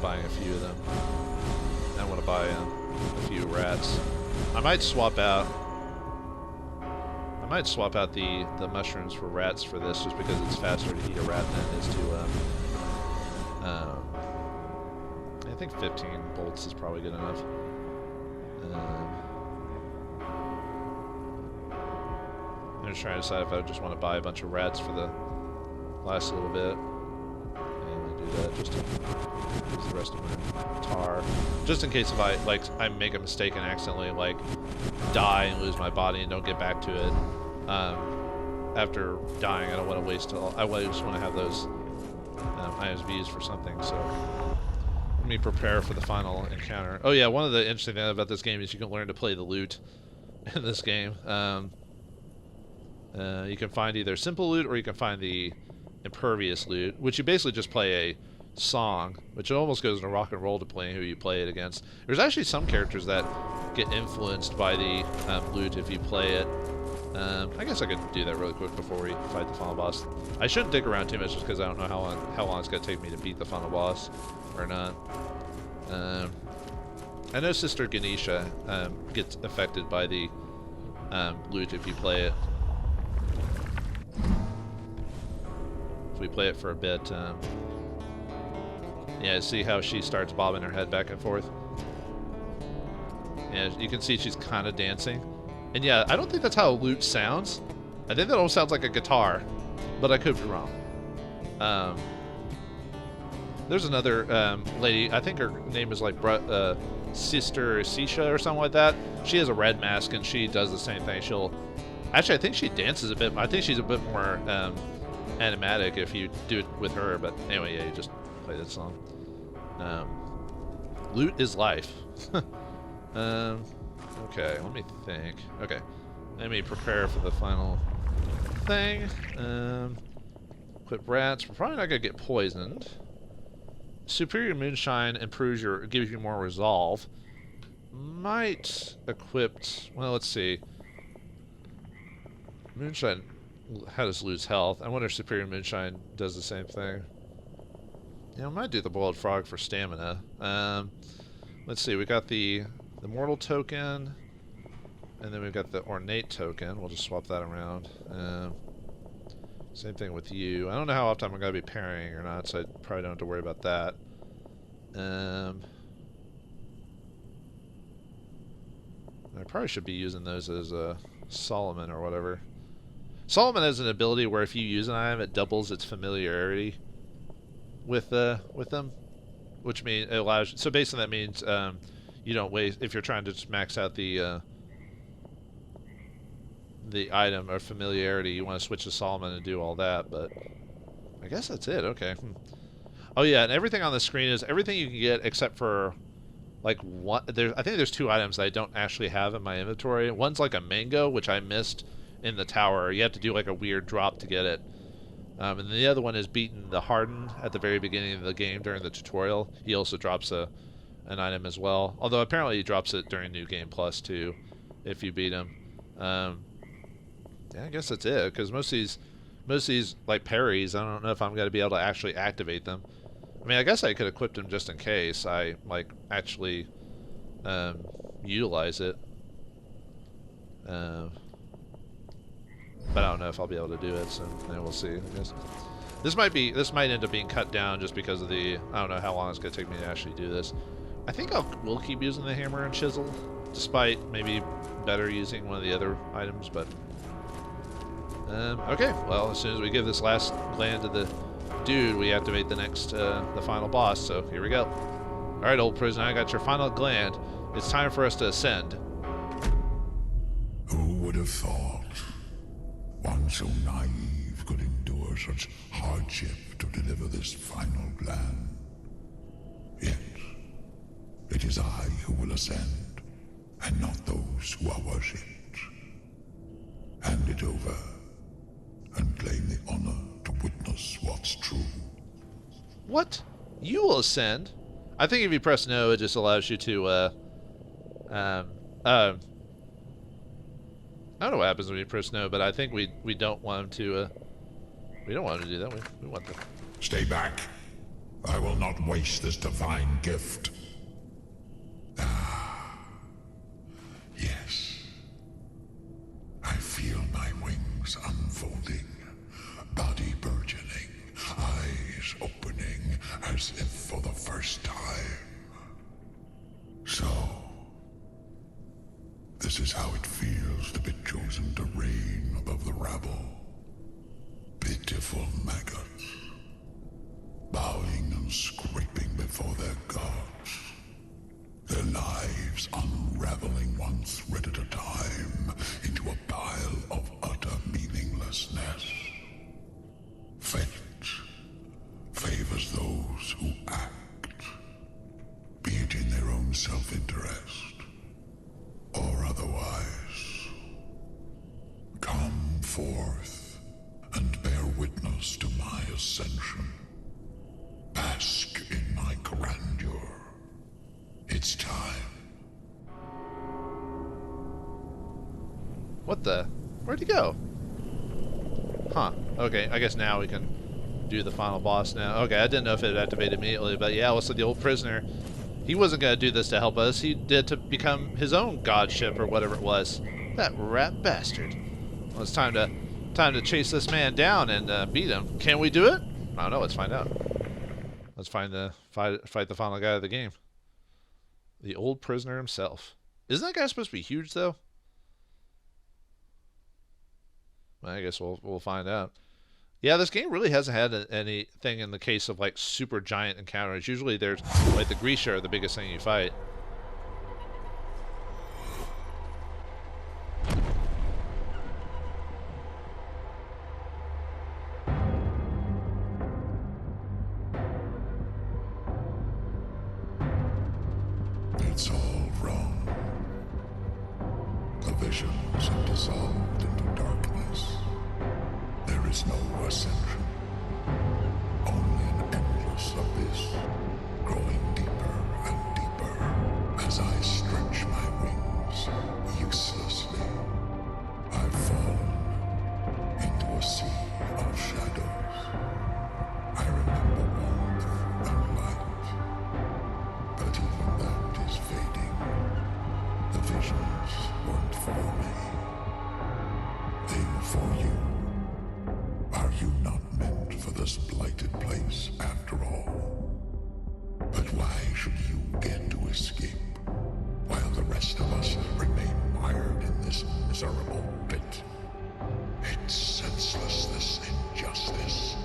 buying a few of them. I want to buy a few rats. I might swap out the mushrooms for rats for this, just because it's faster to eat a rat than it is to I think 15 bolts is probably good enough. I'm just trying to decide if I just want to buy a bunch of rats for the last little bit. And I do that just to use the rest of my tar. Just in case if I make a mistake and accidentally die and lose my body and don't get back to it. After dying, I don't want to waste all. I just want to have those ISVs for something, so let me prepare for the final encounter. Oh yeah, one of the interesting things about this game is you can learn to play the lute in this game. You can find either simple lute or you can find the impervious lute, which you basically just play a song, which almost goes into rock and roll depending who you play it against. There's actually some characters that get influenced by the lute if you play it. I guess I could do that really quick before we fight the final boss. I shouldn't dig around too much just because I don't know how long it's going to take me to beat the final boss or not. I know Sister Ganesha gets affected by the lute if you play it. If we play it for a bit, yeah, see how she starts bobbing her head back and forth? Yeah, you can see she's kind of dancing. And yeah, I don't think that's how a lute sounds. I think that almost sounds like a guitar, but I could be wrong. There's another lady, I think her name is like Sister Sisha or something like that. She has a red mask and she does the same thing. Actually, I think she dances a bit. I think she's a bit more animatic if you do it with her, but anyway, yeah, you just play that song. Lute is life. Okay, let me think. Okay, let me prepare for the final thing. Equip rats. We're probably not gonna get poisoned. Superior moonshine gives you more resolve. Might equipped. Well, let's see. Moonshine does lose health. I wonder if superior moonshine does the same thing. Yeah, I might do the boiled frog for stamina. Let's see. We got the mortal token, and then we've got the ornate token. We'll just swap that around. Same thing with you. I don't know how often I'm going to be parrying or not, so I probably don't have to worry about that. I probably should be using those as Solomon or whatever. Solomon has an ability where if you use an item, it doubles its familiarity with them, which means it allows. So basically, that means you don't waste if you're trying to just max out the item or familiarity. You want to switch to Solomon and do all that, but I guess that's it. Okay. Oh yeah, and everything on the screen is everything you can get except for like one. I think there's 2 items that I don't actually have in my inventory. One's like a mango, which I missed in the tower. You have to do like a weird drop to get it. And the other one is beating the Harden at the very beginning of the game during the tutorial. He also drops an item as well. Although apparently he drops it during New Game Plus too, if you beat him. Yeah, I guess that's it. Because most of these like parries, I don't know if I'm going to be able to actually activate them. I mean, I guess I could equip them just in case I like actually utilize it. But I don't know if I'll be able to do it, so we'll see. I guess this might end up being cut down just because of I don't know how long it's going to take me to actually do this. I think we'll keep using the hammer and chisel, despite maybe better using one of the other items, but... okay, well, as soon as we give this last gland to the dude, we activate the next, the final boss, so here we go. Alright, old prisoner, I got your final gland. It's time for us to ascend. Who would have thought one so naive could endure such hardship to deliver this final gland? Yet, it is I who will ascend, and not those who are worshipped. Hand it over, and claim the honor to witness what's true. What? You will ascend? I think if you press no, it just allows you to, I don't know what happens when you press no, but I think we don't want him to, we don't want him to do that. We want them. Stay back. I will not waste this divine gift. Ah, yes. I feel my wings unfolding, body burgeoning, eyes opening as if for the first time. So, this is how it feels to be chosen to reign above the rabble. Pitiful maggots, bowing and scraping before their gods. Their lives unraveling one thread at a time into a pile of utter meaninglessness. Fate favors those who act, be it in their own self-interest or otherwise. Come forth and bear witness to my ascension. Bask in my grandeur. It's time. What the? Where'd he go? Huh. Okay, I guess now we can do the final boss now. Okay, I didn't know if it activated immediately, but yeah, looks like the old prisoner. He wasn't going to do this to help us. He did to become his own godship or whatever it was. That rat bastard. Well, it's time to chase this man down and beat him. Can we do it? I don't know. Let's find out. Let's fight the final guy of the game. The old prisoner himself. Isn't that guy supposed to be huge though? Well, I guess we'll find out. Yeah, this game really hasn't had anything in the case of like super giant encounters. Usually there's like the Grisha are the biggest thing you fight. It's all wrong. The visions have dissolved into darkness. There is no ascension. Only an endless abyss, growing deeper and deeper as I stretch my wings uselessly. I've fallen into a sea of shadows. I remember warmth and light, but even that is fading. The visions weren't for me. They were for you. Are you not meant for this blighted place after all? But why should you get to escape, while the rest of us remain mired in this miserable pit? It's senseless, this injustice.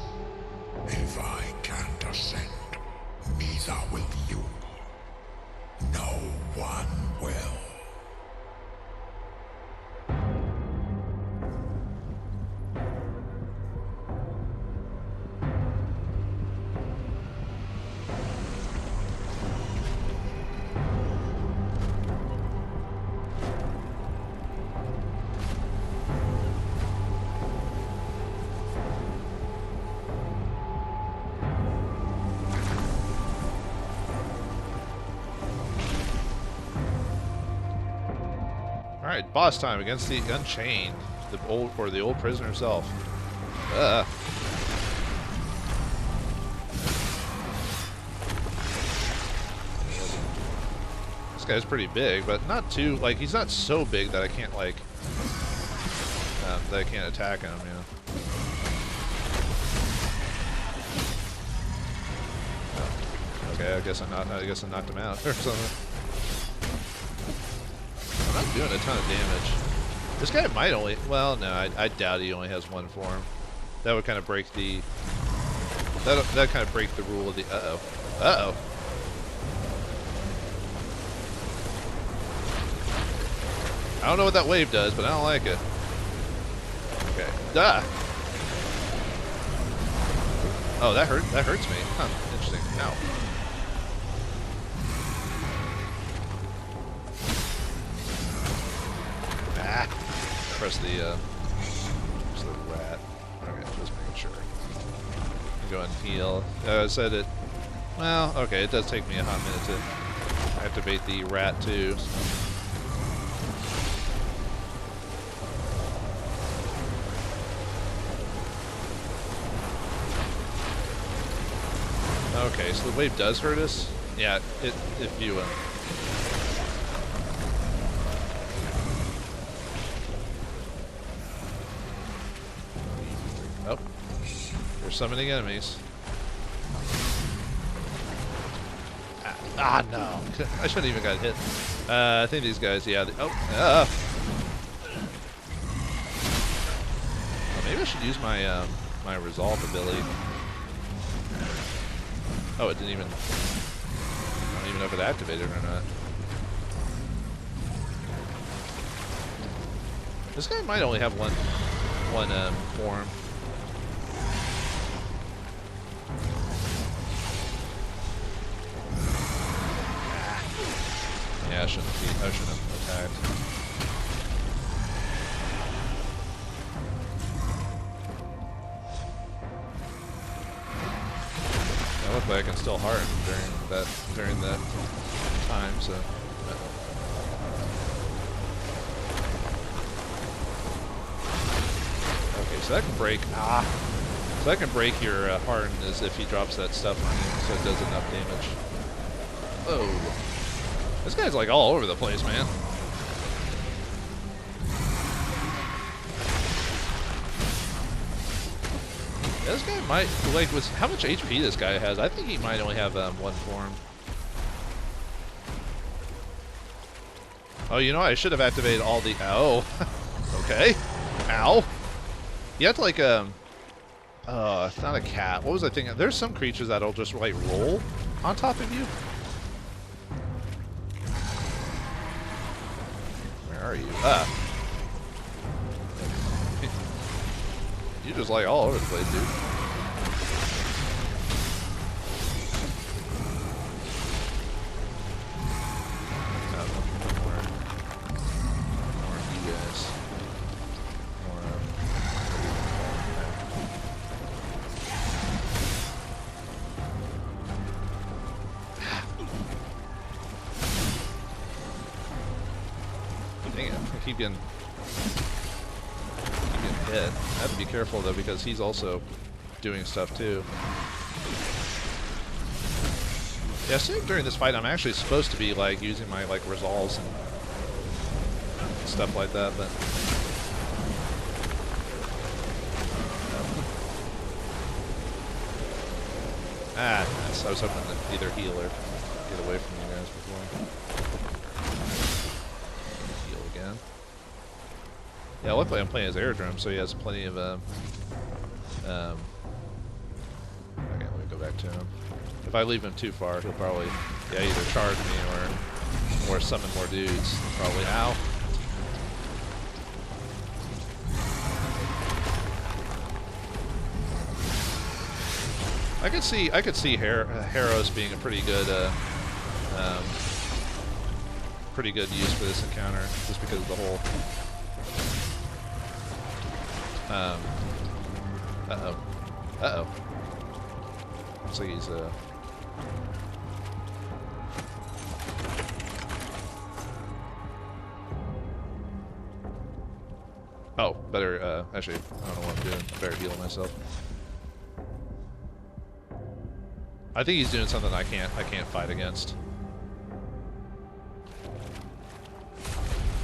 If I can't ascend, neither will you. No one will. Alright, boss time against the Unchained, the old prisoner himself. This guy's pretty big, but not too, like, he's not so big that I can't, like, that I can't attack him, you know. Okay, I guess I knocked him out or something. I'm not doing a ton of damage. This guy might only... Well, no, I doubt he only has one form. That would kind of break the... That kind of break the rule of the... Uh-oh. Uh-oh. I don't know what that wave does, but I don't like it. Okay. Ah! Oh, that hurts me. Huh, interesting. Ow. Ah! Press the rat. Okay, just making sure. Go ahead and heal. I said it... Well, okay, it does take me a hot minute to activate the rat too. Okay, so the wave does hurt us? Yeah, if you... Oh. We're summoning enemies. Ah, no. I shouldn't even got hit. I think these guys, yeah. Oh, well, maybe I should use my my resolve ability. Oh, it didn't even... I don't even know if it activated or not. This guy might only have one form. Yeah, I shouldn't have attacked. Luckily I can still harden during that time, so... Okay, so that can break... So that can break your harden as if he drops that stuff on you, so it does enough damage. Oh. This guy's like all over the place, man. Yeah, this guy might, like, with how much HP this guy has, I think he might only have one form. Oh, you know, I should have activated all the... Oh. Okay. Ow. You have to, like, it's not a cat. What was I thinking? There's some creatures that'll just, like, roll on top of you. Where are you? You're just like all over the place, dude. More of you guys. Dang it! I keep getting hit. I have to be careful though because he's also doing stuff too. Yeah, so during this fight I'm actually supposed to be like using my like resolves and stuff like that, but nice. I was hoping to either heal or get away from you guys before. Heal again. Yeah, luckily I'm playing as Aerodrome, so he has plenty of, okay, let me go back to him. If I leave him too far, he'll probably, yeah, either charge me or summon more dudes. Probably. Ow. I could see Harrow's being a pretty good use for this encounter, just because of the whole. Uh-oh. Looks like he's, Oh, better, actually, I don't know what I'm doing. I better heal myself. I think he's doing something I can't fight against.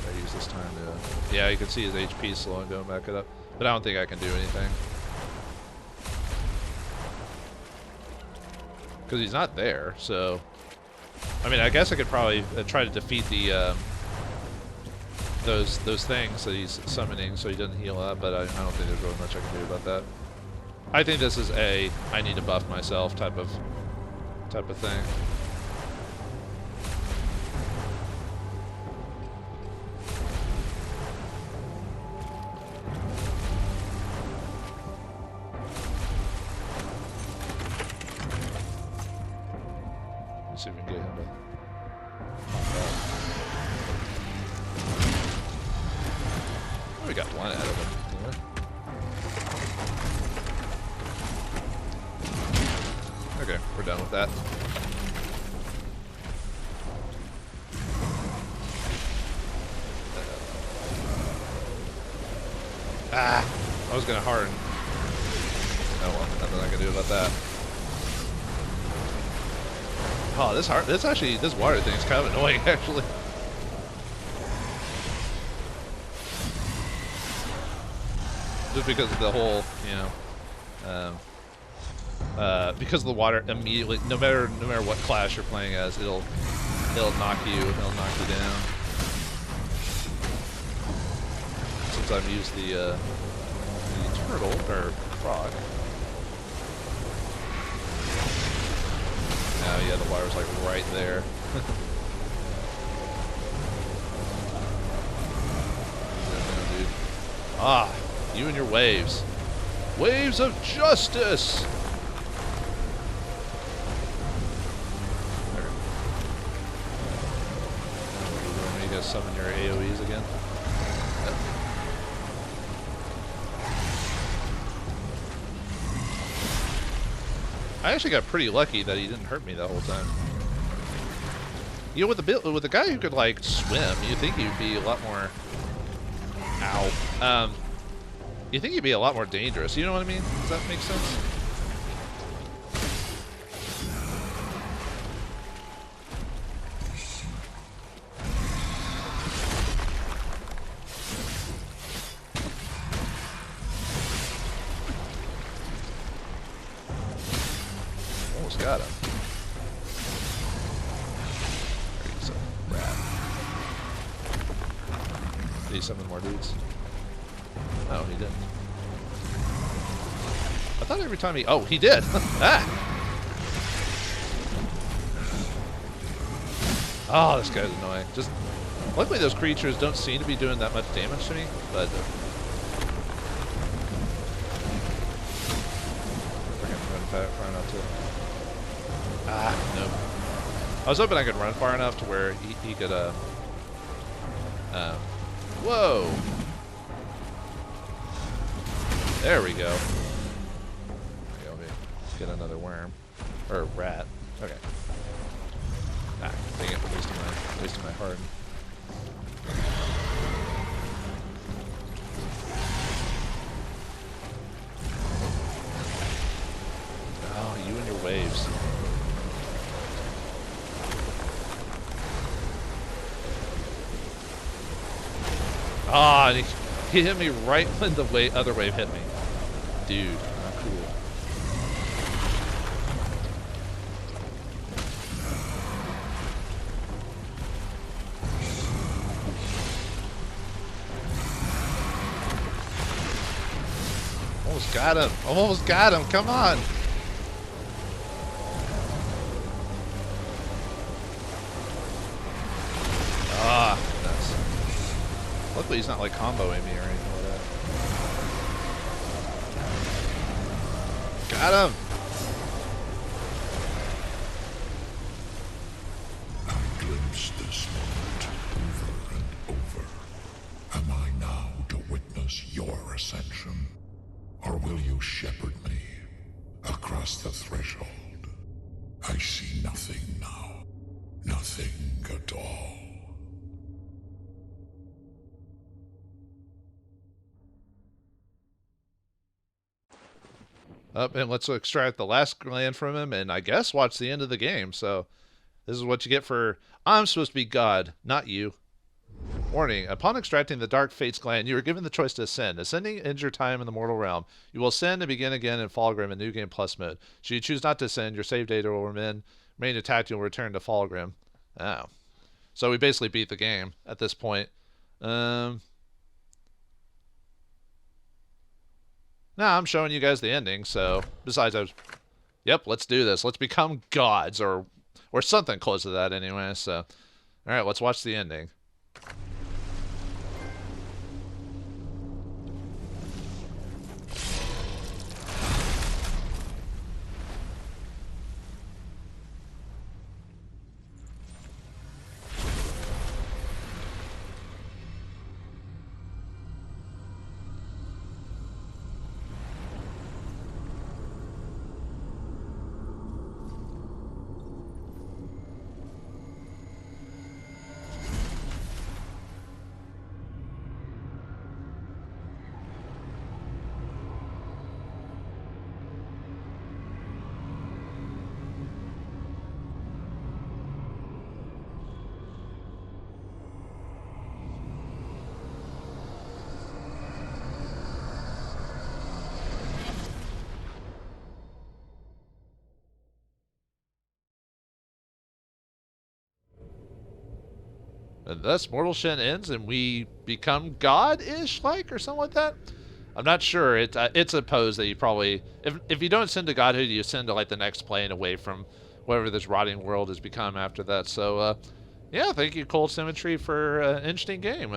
I use this time to... Yeah, you can see his HP slowing, going back it up. But I don't think I can do anything. Because he's not there, so... I mean, I guess I could probably try to defeat the, those things that he's summoning so he doesn't heal up, but I don't think there's really much I can do about that. I think this is a I need to buff myself type of thing. Let's see if we can get him to pop up. Oh, we got one out of him. Okay, we're done with that. I was gonna harden. Oh well, nothing I can do about that. Oh, this water thing's kind of annoying actually. Just because of the whole, you know, because of the water immediately, no matter what class you're playing as, it'll knock you down. Since I've used the turtle or frog. Oh yeah, the water's like right there. Dude. Ah, you and your waves. Waves of justice! You guys summon your AoEs again? Yep. I actually got pretty lucky that he didn't hurt me the whole time. You know, with the guy who could like swim, you'd think he'd be a lot more. Ow. You think he'd be a lot more dangerous. You know what I mean? Does that make sense? Almost got him. He's a rat. Did he summon more dudes? No, he didn't. I thought every time he... Oh, he did! Ah! Oh, this guy's annoying. Just... Luckily those creatures don't seem to be doing that much damage to me, but... We're gonna run far enough to... Ah, nope. I was hoping I could run far enough to where he could, whoa! There we go. Okay, get another worm. Or rat. Okay. Ah, dang it, wasting my harden. Oh, you and your waves. Ah, and he hit me right when the other wave hit me. Dude, not cool. Almost got him. Almost got him. Come on. Ah, nuts. Luckily he's not like comboing me or anything like that. Got him! I glimpsed this moment over and over. Am I now to witness your ascension? Or will you shepherd me across the threshold? I see nothing now. Nothing at all. Up and let's extract the last gland from him and I guess watch the end of the game. So this is what you get for I'm supposed to be God, not you. Warning, upon extracting the Dark Fates gland, you are given the choice to ascend. Ascending ends your time in the mortal realm. You will ascend and begin again in Fallgrim in New Game Plus mode. Should you choose not to ascend, your save data will remain intact and you'll return to Fallgrim. Oh. So we basically beat the game at this point. No, I'm showing you guys the ending, so besides yep, let's do this. Let's become gods or something close to that anyway, so alright, let's watch the ending. And thus Mortal Shin ends and we become god-ish like or something like that. I'm not sure. It's a pose that you probably, if you don't ascend to godhood, you ascend to like the next plane away from whatever this rotting world has become after that. So yeah, thank you Cold Symmetry for an interesting game.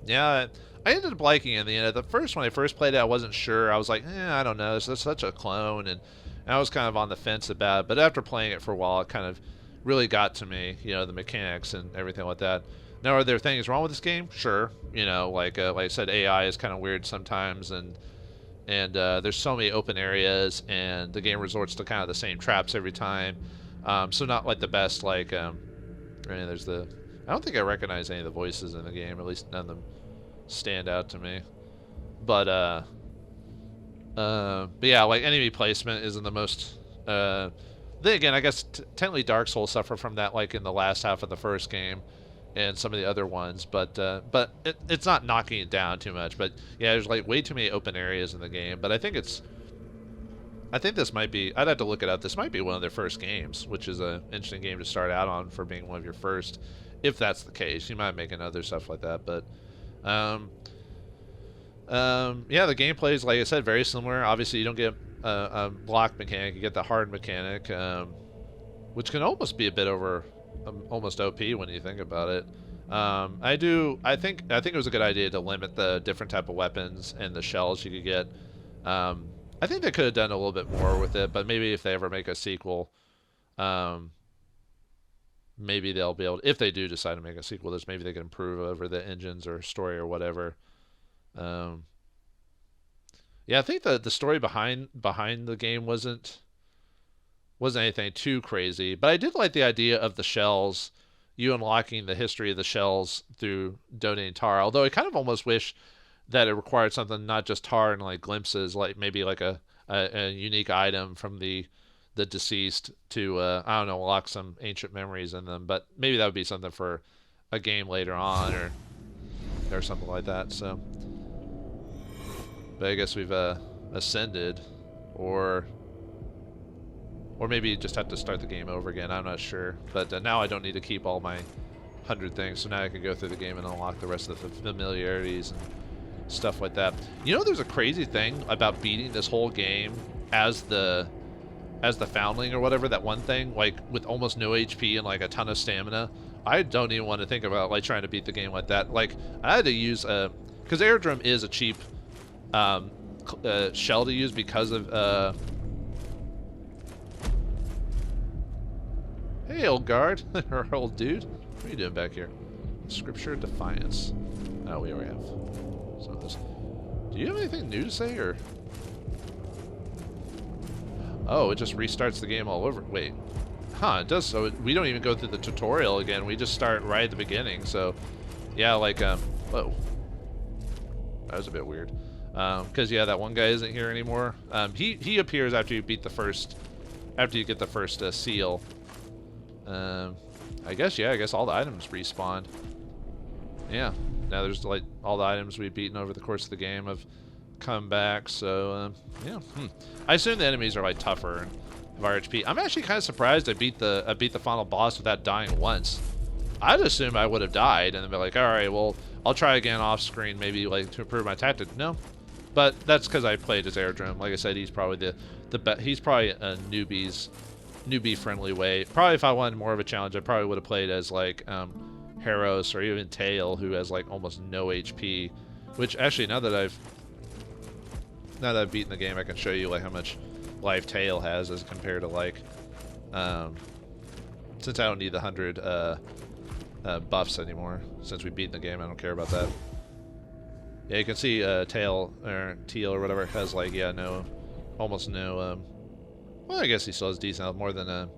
Yeah, I ended up liking it in the end. At the first, when I first played it, I wasn't sure. I was like, I don't know. It's such a clone, and I was kind of on the fence about it. But after playing it for a while, it kind of really got to me, you know, the mechanics and everything like that. Now, are there things wrong with this game? Sure. You know, like I said, AI is kind of weird sometimes, and there's so many open areas, and the game resorts to kind of the same traps every time. So not like the best, like, I mean, there's the, I don't think I recognize any of the voices in the game, at least none of them stand out to me. But yeah, like enemy placement isn't the most, then again, I guess technically Dark Souls suffer from that, like in the last half of the first game, and some of the other ones. But it's not knocking it down too much. But yeah, there's like way too many open areas in the game. But I think this might be. I'd have to look it up. This might be one of their first games, which is an interesting game to start out on for being one of your first. If that's the case, you might make other stuff like that. But yeah, the gameplay is, like I said, very similar. Obviously, you don't get a block mechanic, you get the hard mechanic, which can almost be a bit over, almost OP when you think about it. I think it was a good idea to limit the different type of weapons and the shells you could get. I think they could have done a little bit more with it, but maybe if they ever make a sequel, maybe they'll be able to, if they do decide to make a sequel, maybe they can improve over the engines or story or whatever. Yeah, I think the story behind the game wasn't anything too crazy, but I did like the idea of the shells, you unlocking the history of the shells through donating tar. Although I kind of almost wish that it required something not just tar and like glimpses, like maybe like a unique item from the deceased to I don't know, unlock some ancient memories in them. But maybe that would be something for a game later on or something like that. So. But I guess we've ascended, or maybe you just have to start the game over again. I'm not sure. But now I don't need to keep all my 100 things, so now I can go through the game and unlock the rest of the familiarities and stuff like that. You know, there's a crazy thing about beating this whole game as the foundling or whatever. That one thing, like with almost no HP and like a ton of stamina. I don't even want to think about like trying to beat the game like that. Like I had to use because Airdrum is a cheap shell to use because of hey old guard or old dude, what are you doing back here? Scripture Defiance. Oh, we already have some of this. Do you have anything new to say, or oh, it just restarts the game all over? Wait, huh, it does. So we don't even go through the tutorial again, we just start right at the beginning. So yeah, like whoa, that was a bit weird. Because yeah, that one guy isn't here anymore. He appears after you beat the first, after you get the first seal. I guess all the items respawned. yeah, now there's like all the items we've beaten over the course of the game have come back. So yeah, I assume the enemies are like tougher and have higher HP. I'm actually kind of surprised I beat the final boss without dying once. I'd assume I would have died and then be like, all right, well, I'll try again off screen, maybe like to improve my tactic. No, but that's because I played as Airdrome. Like I said, he's probably he's probably a newbie friendly way. Probably if I wanted more of a challenge, I probably would have played as like Harros or even Tail, who has like almost no HP. Which actually, now that I've beaten the game, I can show you like how much life Tail has as compared to like since I don't need the 100 buffs anymore. Since we've beaten the game, I don't care about that. Yeah, you can see Tail or Teal or whatever has like almost no. Well, I guess he still has decent health, more than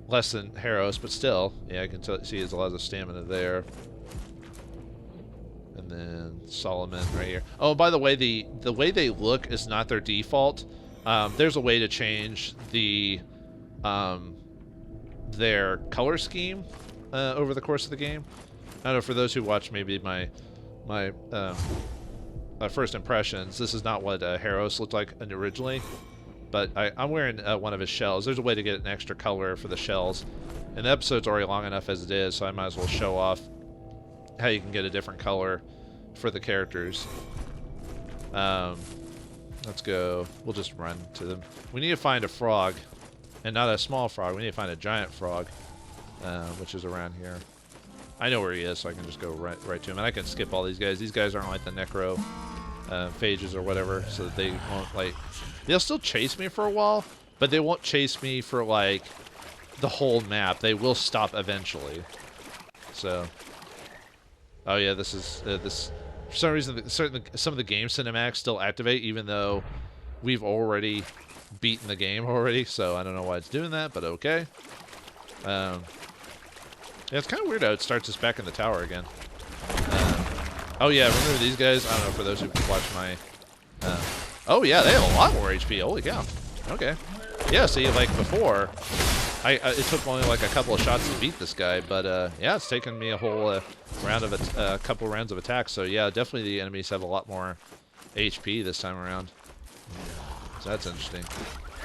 less than Harros, but still, yeah, I can see he has a lot of stamina there. And then Solomon right here. Oh, by the way, the way they look is not their default. There's a way to change their color scheme over the course of the game. I don't know, for those who watch maybe my first impressions, this is not what Harros looked like originally. But I'm wearing one of his shells. There's a way to get an extra color for the shells. And the episode's already long enough as it is, so I might as well show off how you can get a different color for the characters. Let's go. We'll just run to them. We need to find a frog. And not a small frog. We need to find a giant frog, which is around here. I know where he is, so I can just go right to him. And I can skip all these guys. These guys aren't like the necro phages or whatever, so that they won't like... They'll still chase me for a while, but they won't chase me for like the whole map. They will stop eventually. So, oh yeah, this is this. For some reason, some of the game cinematics still activate, even though we've already beaten the game already. So I don't know why it's doing that, but okay. Yeah, it's kind of weird how it starts us back in the tower again. Oh yeah, remember these guys? I don't know, for those who watch my... oh yeah, they have a lot more HP. Holy cow. Okay. Yeah, see, like before, it took only like a couple of shots to beat this guy, but yeah, it's taken me a whole couple rounds of attacks. So yeah, definitely the enemies have a lot more HP this time around. So that's interesting.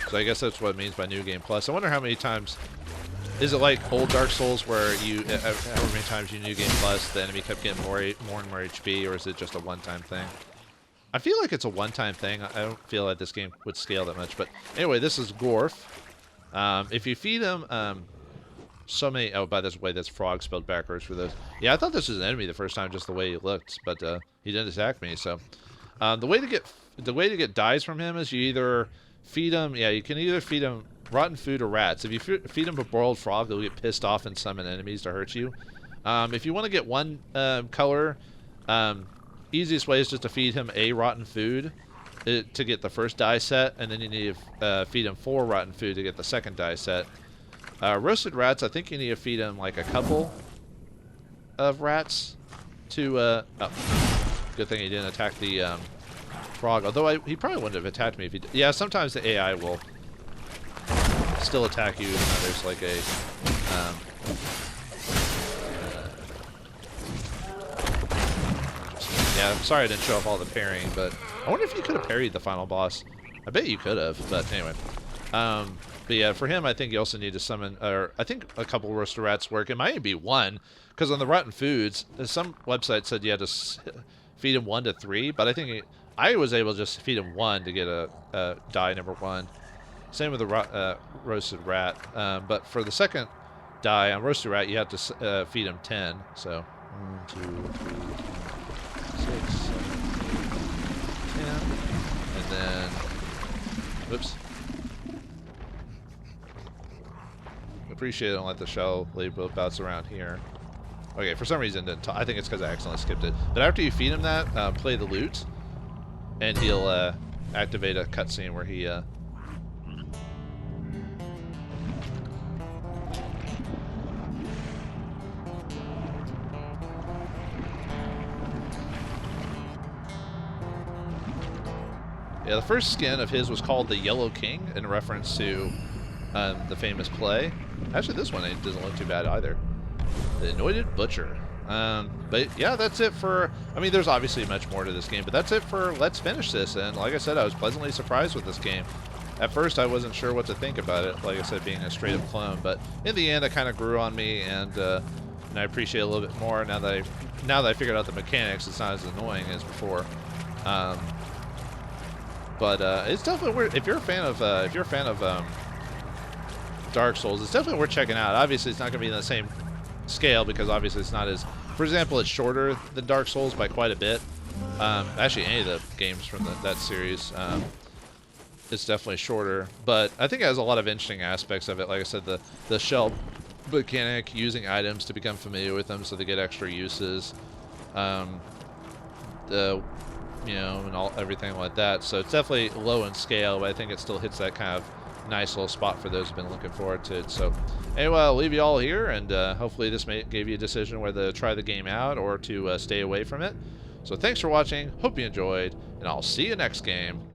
So I guess that's what it means by New Game Plus. I wonder how many times... Is it like old Dark Souls where you, however many times you New Game Plus, the enemy kept getting more and more HP, or is it just a one-time thing? I feel like it's a one-time thing. I don't feel like this game would scale that much. But anyway, this is Gorf. If you feed him so many... Oh, by this way, that's frog spelled backwards for those. Yeah, I thought this was an enemy the first time, just the way he looked, but he didn't attack me. So the way to get dyes from him is you either feed him... Yeah, you can either feed him rotten food or rats. If you feed him a boiled frog, they'll get pissed off and summon enemies to hurt you. If you want to get one color... easiest way is just to feed him a rotten food to get the first dye set, and then you need to feed him 4 rotten food to get the second dye set. Roasted rats, I think you need to feed him like a couple of rats to... oh, good thing he didn't attack the frog, although he probably wouldn't have attacked me if he did. Yeah, sometimes the AI will still attack you, even though there's like a... Yeah, I'm sorry I didn't show off all the parrying, but I wonder if you could have parried the final boss. I bet you could have, but anyway. But yeah, for him, I think you also need to summon, or I think a couple roasted rats work. It might even be 1, because on the rotten foods, some website said you had to feed him 1 to 3, but I think I was able to just feed him 1 to get a dye number 1. Same with the roasted rat, but for the second dye on roasted rat, you have to feed him 10. So 1, 2, 3, 6, 7, 8, 10, and then, whoops. Appreciate it. Don't let the shell leave bounce around here. Okay, for some reason, I think it's because I accidentally skipped it. But after you feed him that, play the lute, and he'll activate a cutscene where he. Yeah, the first skin of his was called the Yellow King, in reference to the famous play. Actually, this one doesn't look too bad either. The Anointed Butcher. But yeah, that's it for, I mean, there's obviously much more to this game, but that's it for Let's Finish This. And like I said, I was pleasantly surprised with this game. At first, I wasn't sure what to think about it, like I said, being a straight-up clone, but in the end, it kind of grew on me, and I appreciate it a little bit more now that I figured out the mechanics. It's not as annoying as before. But it's definitely weird. If you're a fan of Dark Souls, it's definitely worth checking out. Obviously, it's not going to be in the same scale because obviously it's not as. For example, it's shorter than Dark Souls by quite a bit. Actually, any of the games from that series, it's definitely shorter. But I think it has a lot of interesting aspects of it. Like I said, the shell mechanic, using items to become familiar with them so they get extra uses. And everything like that. So it's definitely low in scale, but I think it still hits that kind of nice little spot for those who've been looking forward to it. So anyway, I'll leave you all here, and hopefully this gave you a decision whether to try the game out or to stay away from it. So thanks for watching, hope you enjoyed, and I'll see you next game.